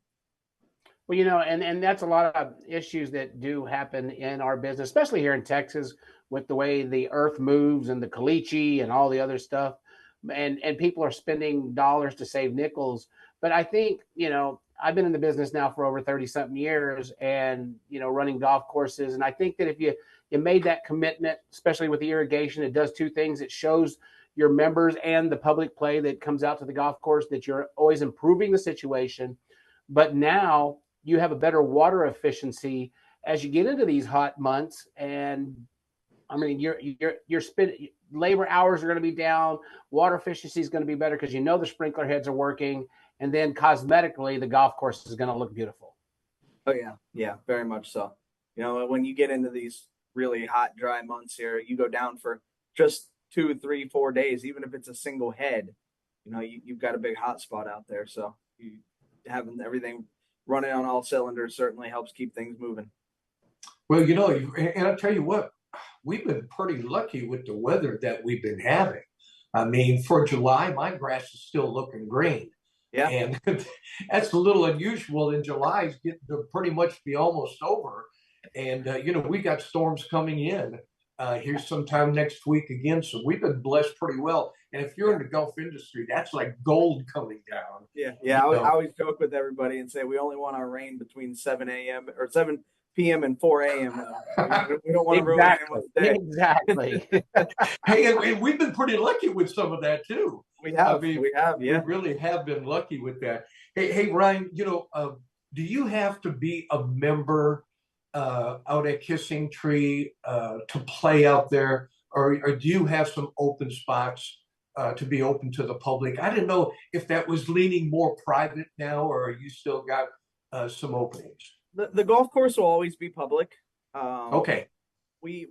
Well, and that's a lot of issues that do happen in our business, especially here in Texas with the way the earth moves and the caliche and all the other stuff. And people are spending dollars to save nickels. But I think, I've been in the business now for over 30 something years and, running golf courses. And I think that if you made that commitment, especially with the irrigation, it does 2 things. It shows your members and the public play that comes out to the golf course that you're always improving the situation. But now you have a better water efficiency as you get into these hot months. And I mean, you're spending, labor hours are going to be down. Water efficiency is going to be better because the sprinkler heads are working. And then cosmetically, the golf course is going to look beautiful. Oh, yeah. Yeah, very much so. When you get into these really hot, dry months here, you go down for just 2, 3, 4 days, even if it's a single head, you've got a big hot spot out there. So having everything running on all cylinders certainly helps keep things moving. Well, and I'll tell you what, we've been pretty lucky with the weather that we've been having. I mean, for July, my grass is still looking green. Yeah. And that's a little unusual. In July, it's getting to pretty much be almost over. And, we got storms coming in here sometime next week again. So we've been blessed pretty well. And if you're in the golf industry, that's like gold coming down. Yeah. Yeah. I always joke with everybody and say we only want our rain between 7 a.m. or 7 p.m. and 4 a.m. We don't want to ruin anyone's day. Exactly. Hey, and we've been pretty lucky with some of that too. We have. Yeah. We really have been lucky with that. Hey, Ryan, do you have to be a member out at Kissing Tree to play out there, or do you have some open spots to be open to the public? I didn't know if that was leaning more private now, or you still got some openings. The golf course will always be public. Okay. We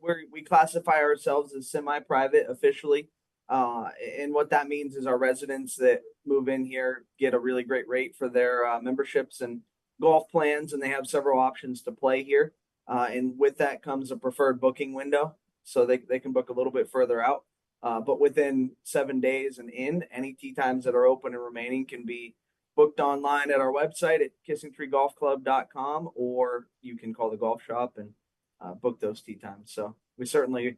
classify ourselves as semi-private officially. And what that means is our residents that move in here get a really great rate for their memberships and golf plans, and they have several options to play here. And with that comes a preferred booking window, so they can book a little bit further out. But within 7 days and any tee times that are open and remaining can be booked online at our website at kissingtreegolfclub.com, or you can call the golf shop and book those tee times. So we certainly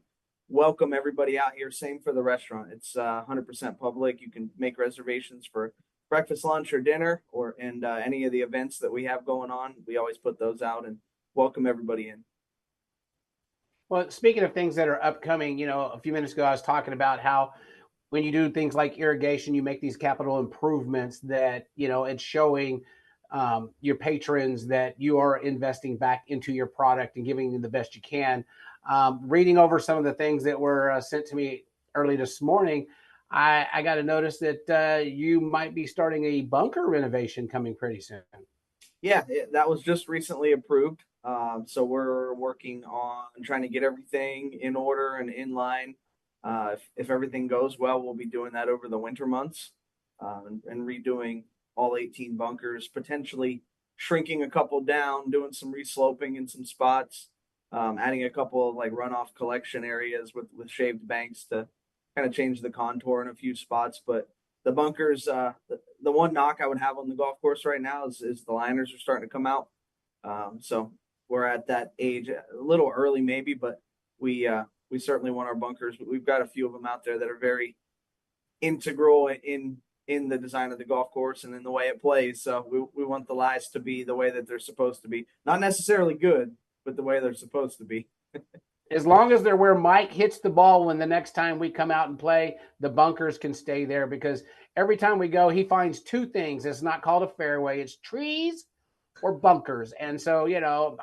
welcome everybody out here. Same for the restaurant. It's 100% public. You can make reservations for breakfast, lunch, or dinner, and any of the events that we have going on. We always put those out and welcome everybody in. Well, speaking of things that are upcoming, a few minutes ago I was talking about how when you do things like irrigation, you make these capital improvements that, it's showing your patrons that you are investing back into your product and giving them the best you can. Reading over some of the things that were sent to me early this morning, I got to notice that you might be starting a bunker renovation coming pretty soon. Yeah, that was just recently approved. So we're working on trying to get everything in order and in line. If everything goes well, we'll be doing that over the winter months and redoing all 18 bunkers, potentially shrinking a couple down, doing some resloping in some spots, adding a couple of like runoff collection areas with shaved banks to kind of change the contour in a few spots. But the bunkers, the one knock I would have on the golf course right now is the liners are starting to come out. So we're at that age, a little early maybe, but we certainly want our bunkers. We've got a few of them out there that are very integral in the design of the golf course and in the way it plays. So we want the lies to be the way that they're supposed to be. Not necessarily good, but the way they're supposed to be. As long as they're where Mike hits the ball when the next time we come out and play, the bunkers can stay there, because every time we go, he finds two things. It's not called a fairway. It's trees or bunkers. And so, you know,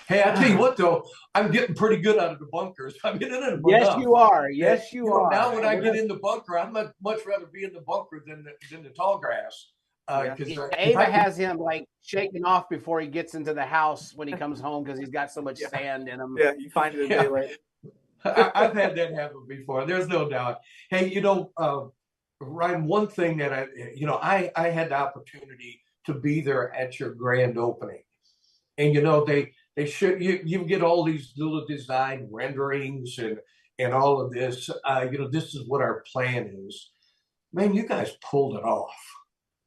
Hey, I tell you what, though, I'm getting pretty good out of the bunkers. I'm getting in them. yes, enough. you are. Yes, you know, are. Now when I get in the bunker, I'd much rather be in the bunker than the tall grass. Ava has him like shaking off before he gets into the house when he comes home, because he's got so much sand in him. Yeah, you find it a day later. I've had that happen before. There's no doubt. Hey, you know, Ryan, one thing that I had the opportunity to be there at your grand opening, and you know they should you get all these little design renderings and all of this. You know, this is what our plan is. Man, you guys pulled it off.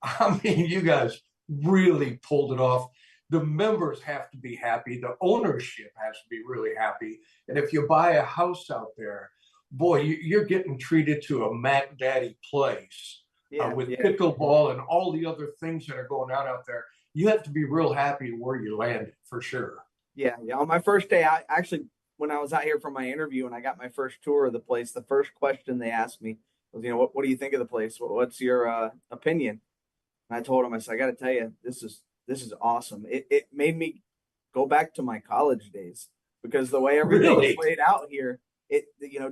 I mean, you guys really pulled it off. The members have to be happy. The ownership has to be really happy. And if you buy a house out there, boy, you're getting treated to a Mac Daddy place with pickleball and all the other things that are going on out there. You have to be real happy where you landed, for sure. Yeah. On my first day, when I was out here for my interview and I got my first tour of the place, the first question they asked me was, you know, what do you think of the place? What's your opinion? And I told them, I said, I got to tell you, this is awesome. It made me go back to my college days, because the way everything is laid out here,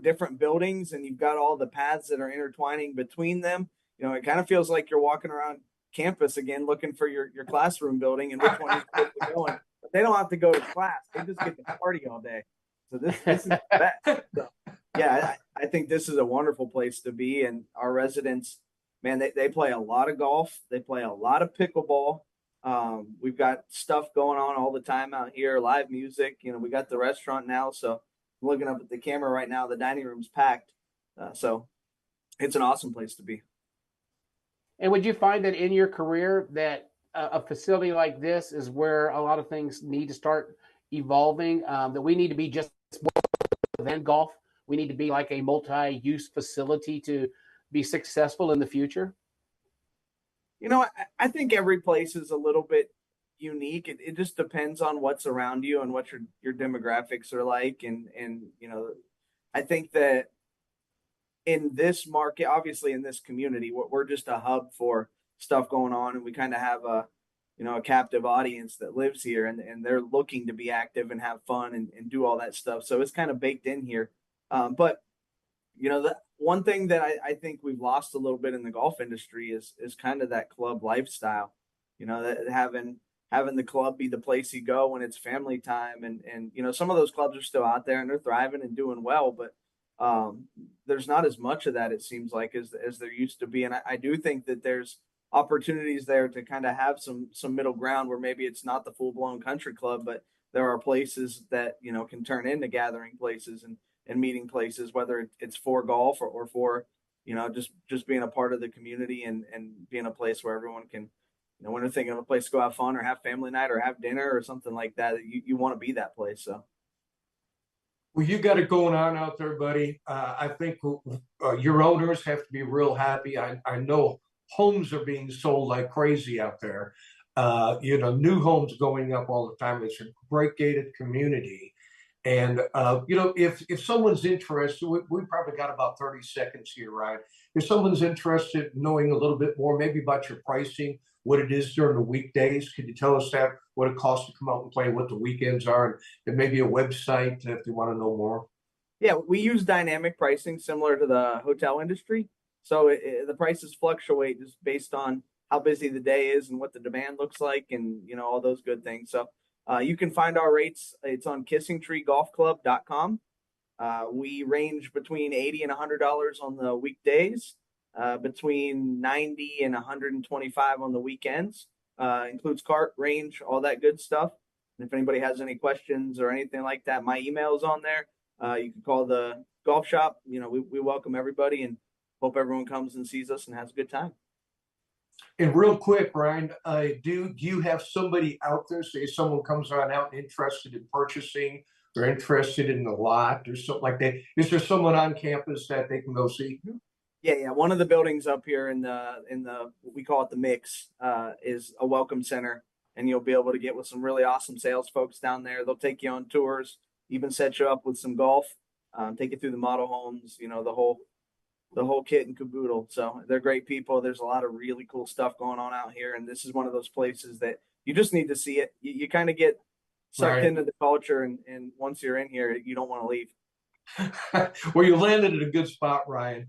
different buildings, and you've got all the paths that are intertwining between them. You know, it kind of feels like you're walking around campus again, looking for your classroom building and which one you're supposed to go in. But they don't have to go to class. They just get to party all day. So this is the best. So, yeah, I think this is a wonderful place to be. And our residents, man, they play a lot of golf. They play a lot of pickleball. We've got stuff going on all the time out here, live music. You know, we got the restaurant now. So I'm looking up at the camera right now. The dining room's packed. So it's an awesome place to be. And would you find that in your career that a facility like this is where a lot of things need to start evolving, that we need to be just more than golf? We need to be like a multi-use facility to be successful in the future? You know, I think every place is a little bit unique. It just depends on what's around you and what your demographics are like. And, you know, I think that in this market, obviously in this community, we're just a hub for stuff going on. And we kind of have a captive audience that lives here, and they're looking to be active and have fun and do all that stuff. So it's kind of baked in here. But, you know, the one thing that I think we've lost a little bit in the golf industry is kind of that club lifestyle, you know, that having the club be the place you go when it's family time. And, you know, some of those clubs are still out there and they're thriving and doing well, but there's not as much of that, it seems like, as there used to be. And I do think that there's opportunities there to kind of have some middle ground where maybe it's not the full blown country club, but there are places that, you know, can turn into gathering places and meeting places, whether it's for golf or for, you know, just being a part of the community and being a place where everyone can, you know, when they're thinking of a place to go have fun or have family night or have dinner or something like that, you want to be that place. So. Well, you got it going on out there, buddy. I think your owners have to be real happy. I know homes are being sold like crazy out there. You know, new homes going up all the time. It's a great gated community. And, you know, if someone's interested, we probably got about 30 seconds here, right? If someone's interested in knowing a little bit more, maybe about your pricing, what it is during the weekdays, could you tell us that, what it costs to come out and play, what the weekends are, and maybe a website if they want to know more? Yeah, we use dynamic pricing similar to the hotel industry. So the prices fluctuate just based on how busy the day is and what the demand looks like and, you know, all those good things. So you can find our rates. It's on KissingTreeGolfClub.com. We range between $80 and $100 on the weekdays, between $90 and $125 on the weekends. Includes cart, range, all that good stuff. And if anybody has any questions or anything like that, my email is on there. You can call the golf shop. You know, we welcome everybody and hope everyone comes and sees us and has a good time. And real quick, Ryan, do you have somebody out there, say someone comes on out interested in purchasing or interested in the lot or something like that? Is there someone on campus that they can go see? Yeah. One of the buildings up here in the we call it the Mix is a welcome center, and you'll be able to get with some really awesome sales folks down there. They'll take you on tours, even set you up with some golf, take you through the model homes, the whole kit and caboodle. So they're great people. There's a lot of really cool stuff going on out here, and this is one of those places that you just need to see it. You kind of get sucked into the culture, and once you're in here, you don't want to leave. Well, you landed at a good spot, Ryan.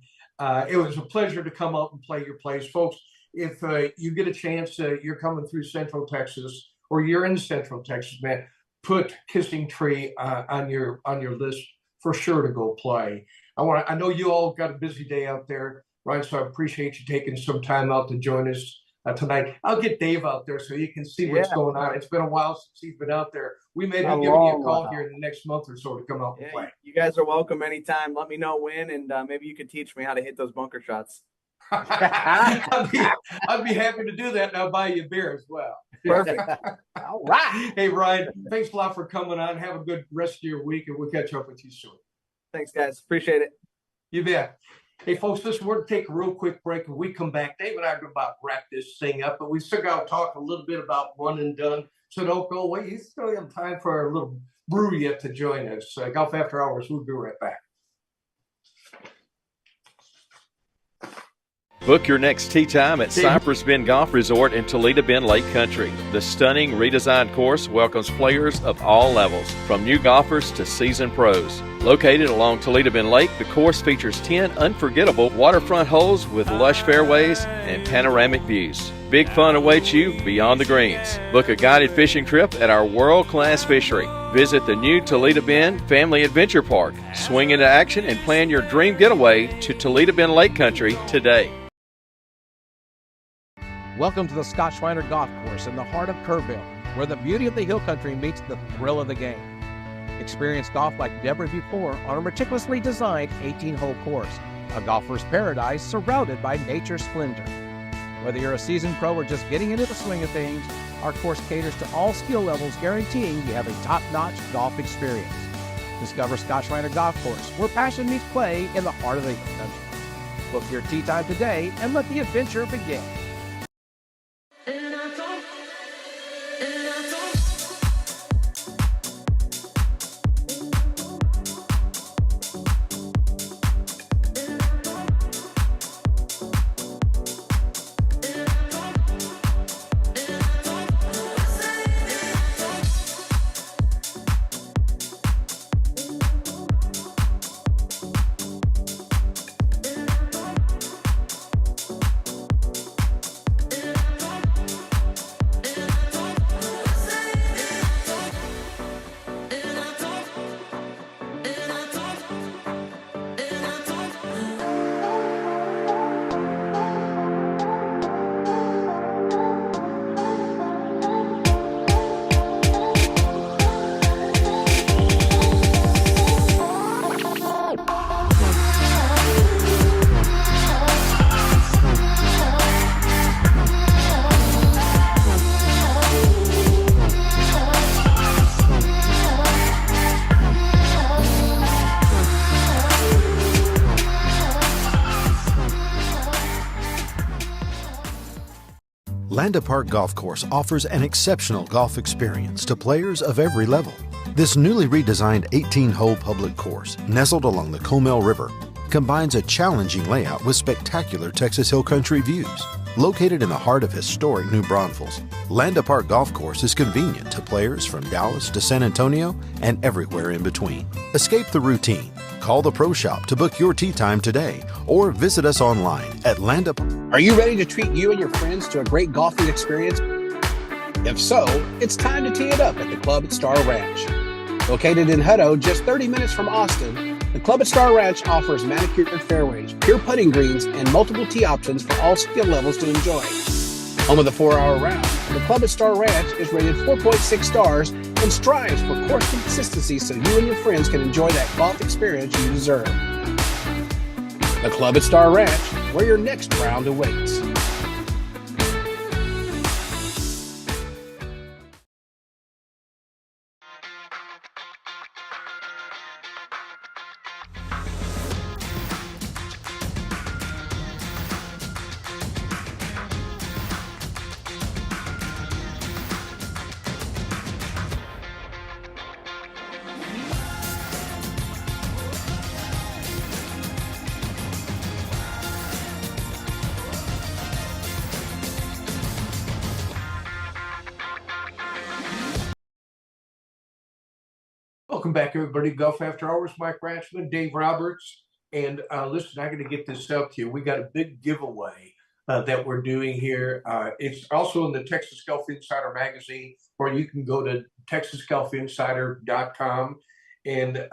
It was a pleasure to come out and play your place, folks. If you get a chance, you're coming through Central Texas, or you're in Central Texas, man, put Kissing Tree on your list for sure to go play. I know you all got a busy day out there, Ryan, so I appreciate you taking some time out to join us tonight. I'll get Dave out there so you can see what's going on. It's been a while since he's been out there. We may be giving you a call here in the next month or so to come out and play. You guys are welcome anytime. Let me know when, and maybe you could teach me how to hit those bunker shots. I'd be happy to do that, and I'll buy you a beer as well. Perfect. All right. Hey, Ryan, thanks a lot for coming on. Have a good rest of your week, and we'll catch up with you soon. Thanks, guys. Appreciate it. You bet. Hey, folks, listen, we're going to take a real quick break. When we come back, Dave and I are going to about wrap this thing up, but we still got to talk a little bit about one and done. So don't go away. You still have time for a little brew yet to join us. Golf After Hours. We'll be right back. Book your next tee time at Cypress Bend Golf Resort in Toledo Bend Lake Country. The stunning redesigned course welcomes players of all levels, from new golfers to seasoned pros. Located along Toledo Bend Lake, the course features 10 unforgettable waterfront holes with lush fairways and panoramic views. Big fun awaits you beyond the greens. Book a guided fishing trip at our world-class fishery. Visit the new Toledo Bend Family Adventure Park. Swing into action and plan your dream getaway to Toledo Bend Lake Country today. Welcome to the Scott Schreiner Golf Course in the heart of Kerrville, where the beauty of the hill country meets the thrill of the game. Experience golf like never before on a meticulously designed 18-hole course, a golfer's paradise surrounded by nature's splendor. Whether you're a seasoned pro or just getting into the swing of things, our course caters to all skill levels, guaranteeing you have a top-notch golf experience. Discover Scott Schreiner Golf Course, where passion meets play in the heart of the hill country. Book your tee time today and let the adventure begin. Landa Park Golf Course offers an exceptional golf experience to players of every level. This newly redesigned 18-hole public course, nestled along the Comal River, combines a challenging layout with spectacular Texas Hill Country views. Located in the heart of historic New Braunfels, Landa Park Golf Course is convenient to players from Dallas to San Antonio and everywhere in between. Escape the routine. Call the Pro Shop to book your tee time today or visit us online at Landa. Are you ready to treat you and your friends to a great golfing experience? If so, it's time to tee it up at the Club at Star Ranch. Located in Hutto, just 30 minutes from Austin, the Club at Star Ranch offers manicured fairways, pure putting greens, and multiple tee options for all skill levels to enjoy. Home of the 4-hour round, the Club at Star Ranch is rated 4.6 stars and strives for course consistency so you and your friends can enjoy that golf experience you deserve. The Club at Star Ranch, where your next round awaits. Welcome back, everybody. Golf After Hours, Mike Ratchman, Dave Roberts. And listen, I got to get this out to you. We got a big giveaway that we're doing here. It's also in the Texas Golf Insider magazine, or you can go to texasgolfinsider.com. And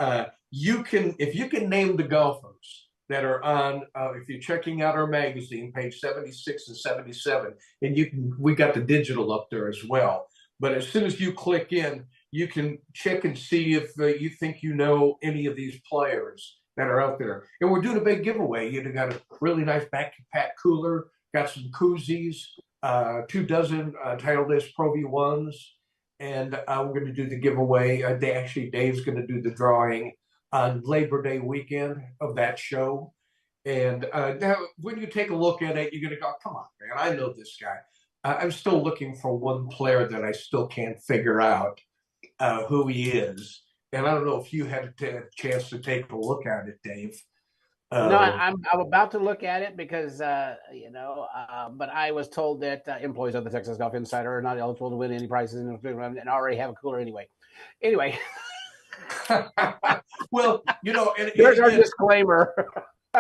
you can, if you can name the golfers that are on, if you're checking out our magazine, page 76 and 77, and we got the digital up there as well. But as soon as you click in, you can check and see if you think you know any of these players that are out there. And we're doing a big giveaway. You got a really nice backpack cooler, got some koozies, 24 Titleist Pro V1s, and we're going to do the giveaway. Dave's going to do the drawing on Labor Day weekend of that show. And now, when you take a look at it, you're going to go, come on, man, I know this guy. I'm still looking for one player that I still can't figure out who he is. And I don't know if you had a chance to take a look at it, Dave. No, I'm about to look at it because, but I was told that employees of the Texas Golf Insider are not eligible to win any prizes and already have a cooler anyway. Anyway. Well, there's our disclaimer.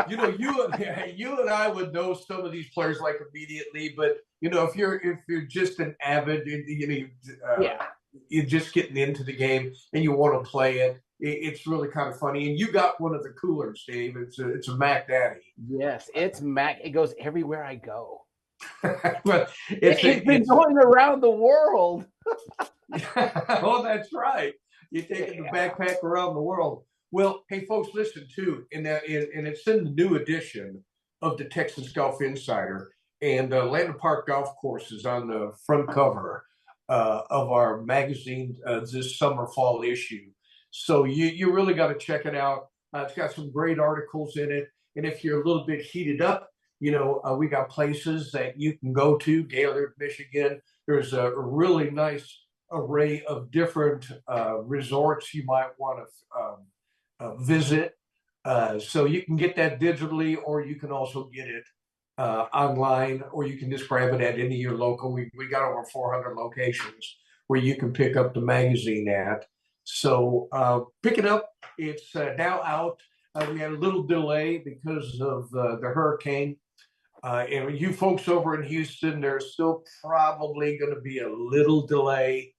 You and I would know some of these players like immediately, but if you're just an avid, you're just getting into the game and you want to play it, it's really kind of funny. And you got one of the coolers, Dave. It's a Mac Daddy. Yes, it's Mac. It goes everywhere I go. But it's been going around the world. Oh, that's right. You're taking the backpack around the world. Well, hey, folks, listen, too, and it's in the new edition of the Texas Golf Insider, and Landon Park Golf Course is on the front cover of our magazine this summer, fall issue. So you really got to check it out. It's got some great articles in it, and if you're a little bit heated up, we got places that you can go to. Gaylord, Michigan. There's a really nice array of different resorts you might want to visit. So you can get that digitally, or you can also get it online, or you can just grab it at any of your local. We got over 400 locations where you can pick up the magazine at. So pick it up. It's now out. We had a little delay because of the hurricane. And you folks over in Houston, there's still probably going to be a little delay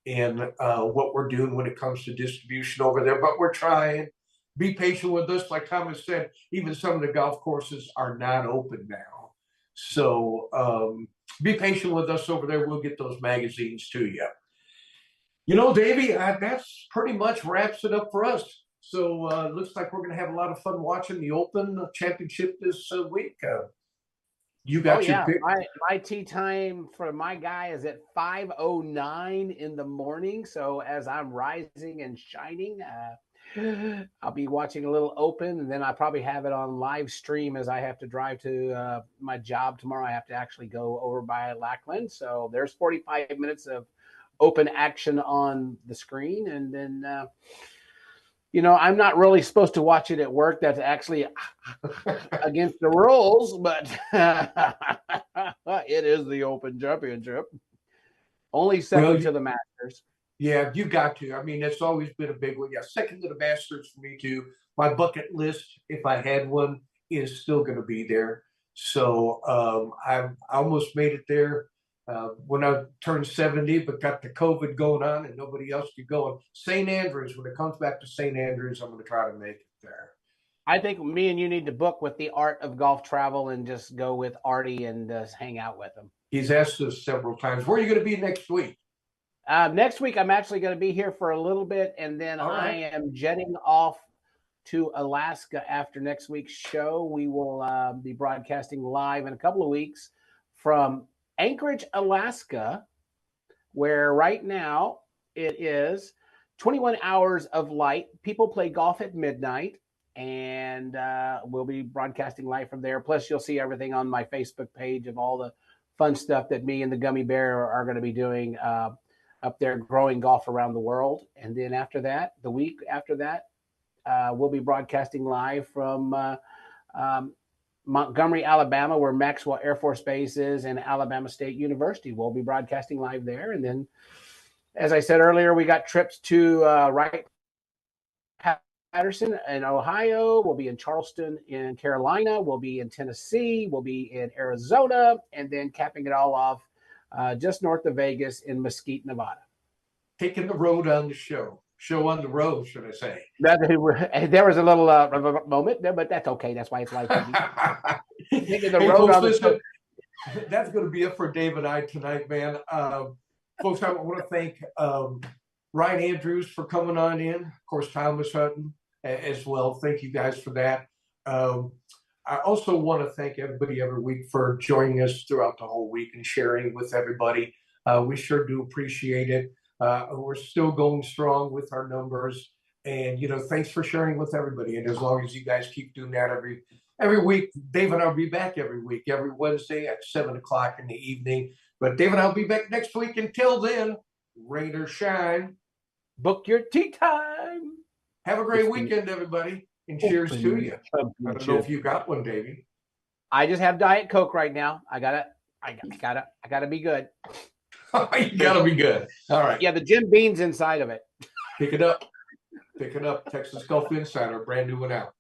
in what we're doing when it comes to distribution over there, but we're trying. Be patient with us. Like Thomas said, even some of the golf courses are not open now. So be patient with us over there. We'll get those magazines to you. Davey, that's pretty much wraps it up for us. So it looks like we're going to have a lot of fun watching the Open Championship this week. You got your pick. My tee time for my guy is at 5:09 in the morning. So as I'm rising and shining, I'll be watching a little Open, and then I'll probably have it on live stream as I have to drive to my job tomorrow. I have to actually go over by Lackland. So there's 45 minutes of Open action on the screen. And then, I'm not really supposed to watch it at work. That's actually against the rules, but it is the Open Championship. Only second to the Masters. Yeah, you got to. I mean, it's always been a big one. Yeah, second to the Masters for me, too. My bucket list, if I had one, is still going to be there. So I almost made it there when I turned 70, but got the COVID going on and nobody else could go. And St. Andrews, when it comes back to St. Andrews, I'm going to try to make it there. I think me and you need to book with the Art of Golf Travel and just go with Artie and just hang out with him. He's asked us several times. Where are you going to be next week? Next week, I'm actually going to be here for a little bit, and then I am jetting off to Alaska after next week's show. We will be broadcasting live in a couple of weeks from Anchorage, Alaska, where right now it is 21 hours of light. People play golf at midnight, and we'll be broadcasting live from there. Plus, you'll see everything on my Facebook page of all the fun stuff that me and the Gummy Bear are going to be doing up there, growing golf around the world. And then after that, the week after that, we'll be broadcasting live from Montgomery, Alabama, where Maxwell Air Force Base is, and Alabama State University. We'll be broadcasting live there. And then, as I said earlier, we got trips to Wright Patterson in Ohio. We'll be in Charleston in Carolina. We'll be in Tennessee. We'll be in Arizona. And then capping it all off just north of Vegas in Mesquite, Nevada. Taking the road on the show. Show on the road, should I say. There was a little moment there, but that's okay. That's why it's live TV. Taking the road on the show. That's going to be it for Dave and I tonight, man. Folks, I want to thank Ryan Andrews for coming on in. Of course, Thomas Hutton as well. Thank you guys for that. I also want to thank everybody every week for joining us throughout the whole week and sharing with everybody. We sure do appreciate it. We're still going strong with our numbers, and thanks for sharing with everybody. And as long as you guys keep doing that every week, Dave and I'll be back every week, every Wednesday at 7:00 in the evening. But Dave and I'll be back next week. Until then, rain or shine, book your tea time. Have a great weekend, everybody, and cheers to you. I don't know if you got one, Davey. I just have Diet Coke right now. I gotta be good. You gotta be good. All right. Yeah, the Jim Beam's inside of it. Pick it up. Texas Golf Insider, brand new one out.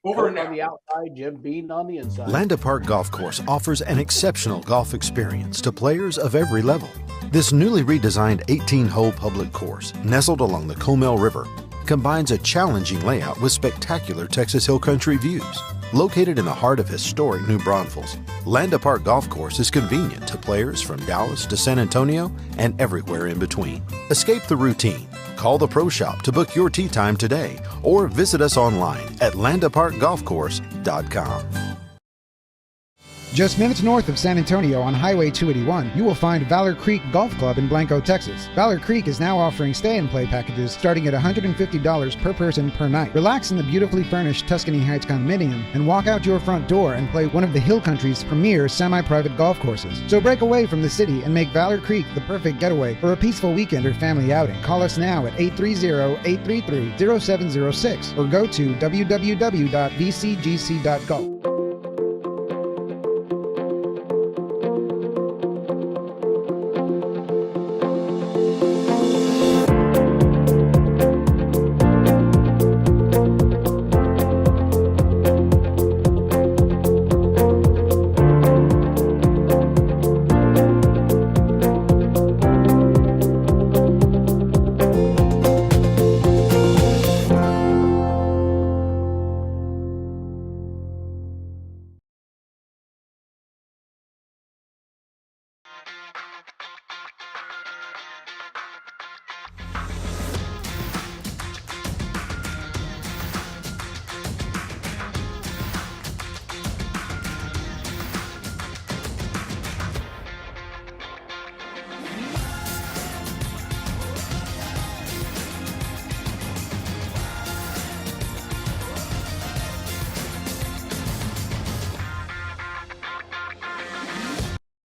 Over and out. On the outside, Jim Beam on the inside. Landa Park Golf Course offers an exceptional golf experience to players of every level. This newly redesigned 18-hole public course, nestled along the Comal River, combines a challenging layout with spectacular Texas Hill Country views. Located in the heart of historic New Braunfels, Landa Park Golf Course is convenient to players from Dallas to San Antonio and everywhere in between. Escape the routine. Call the Pro Shop to book your tee time today or visit us online at landaparkgolfcourse.com. Just minutes north of San Antonio on Highway 281, you will find Valor Creek Golf Club in Blanco, Texas. Valor Creek is now offering stay-and-play packages starting at $150 per person per night. Relax in the beautifully furnished Tuscany Heights condominium and walk out your front door and play one of the Hill Country's premier semi-private golf courses. So break away from the city and make Valor Creek the perfect getaway for a peaceful weekend or family outing. Call us now at 830-833-0706 or go to www.vcgc.golf.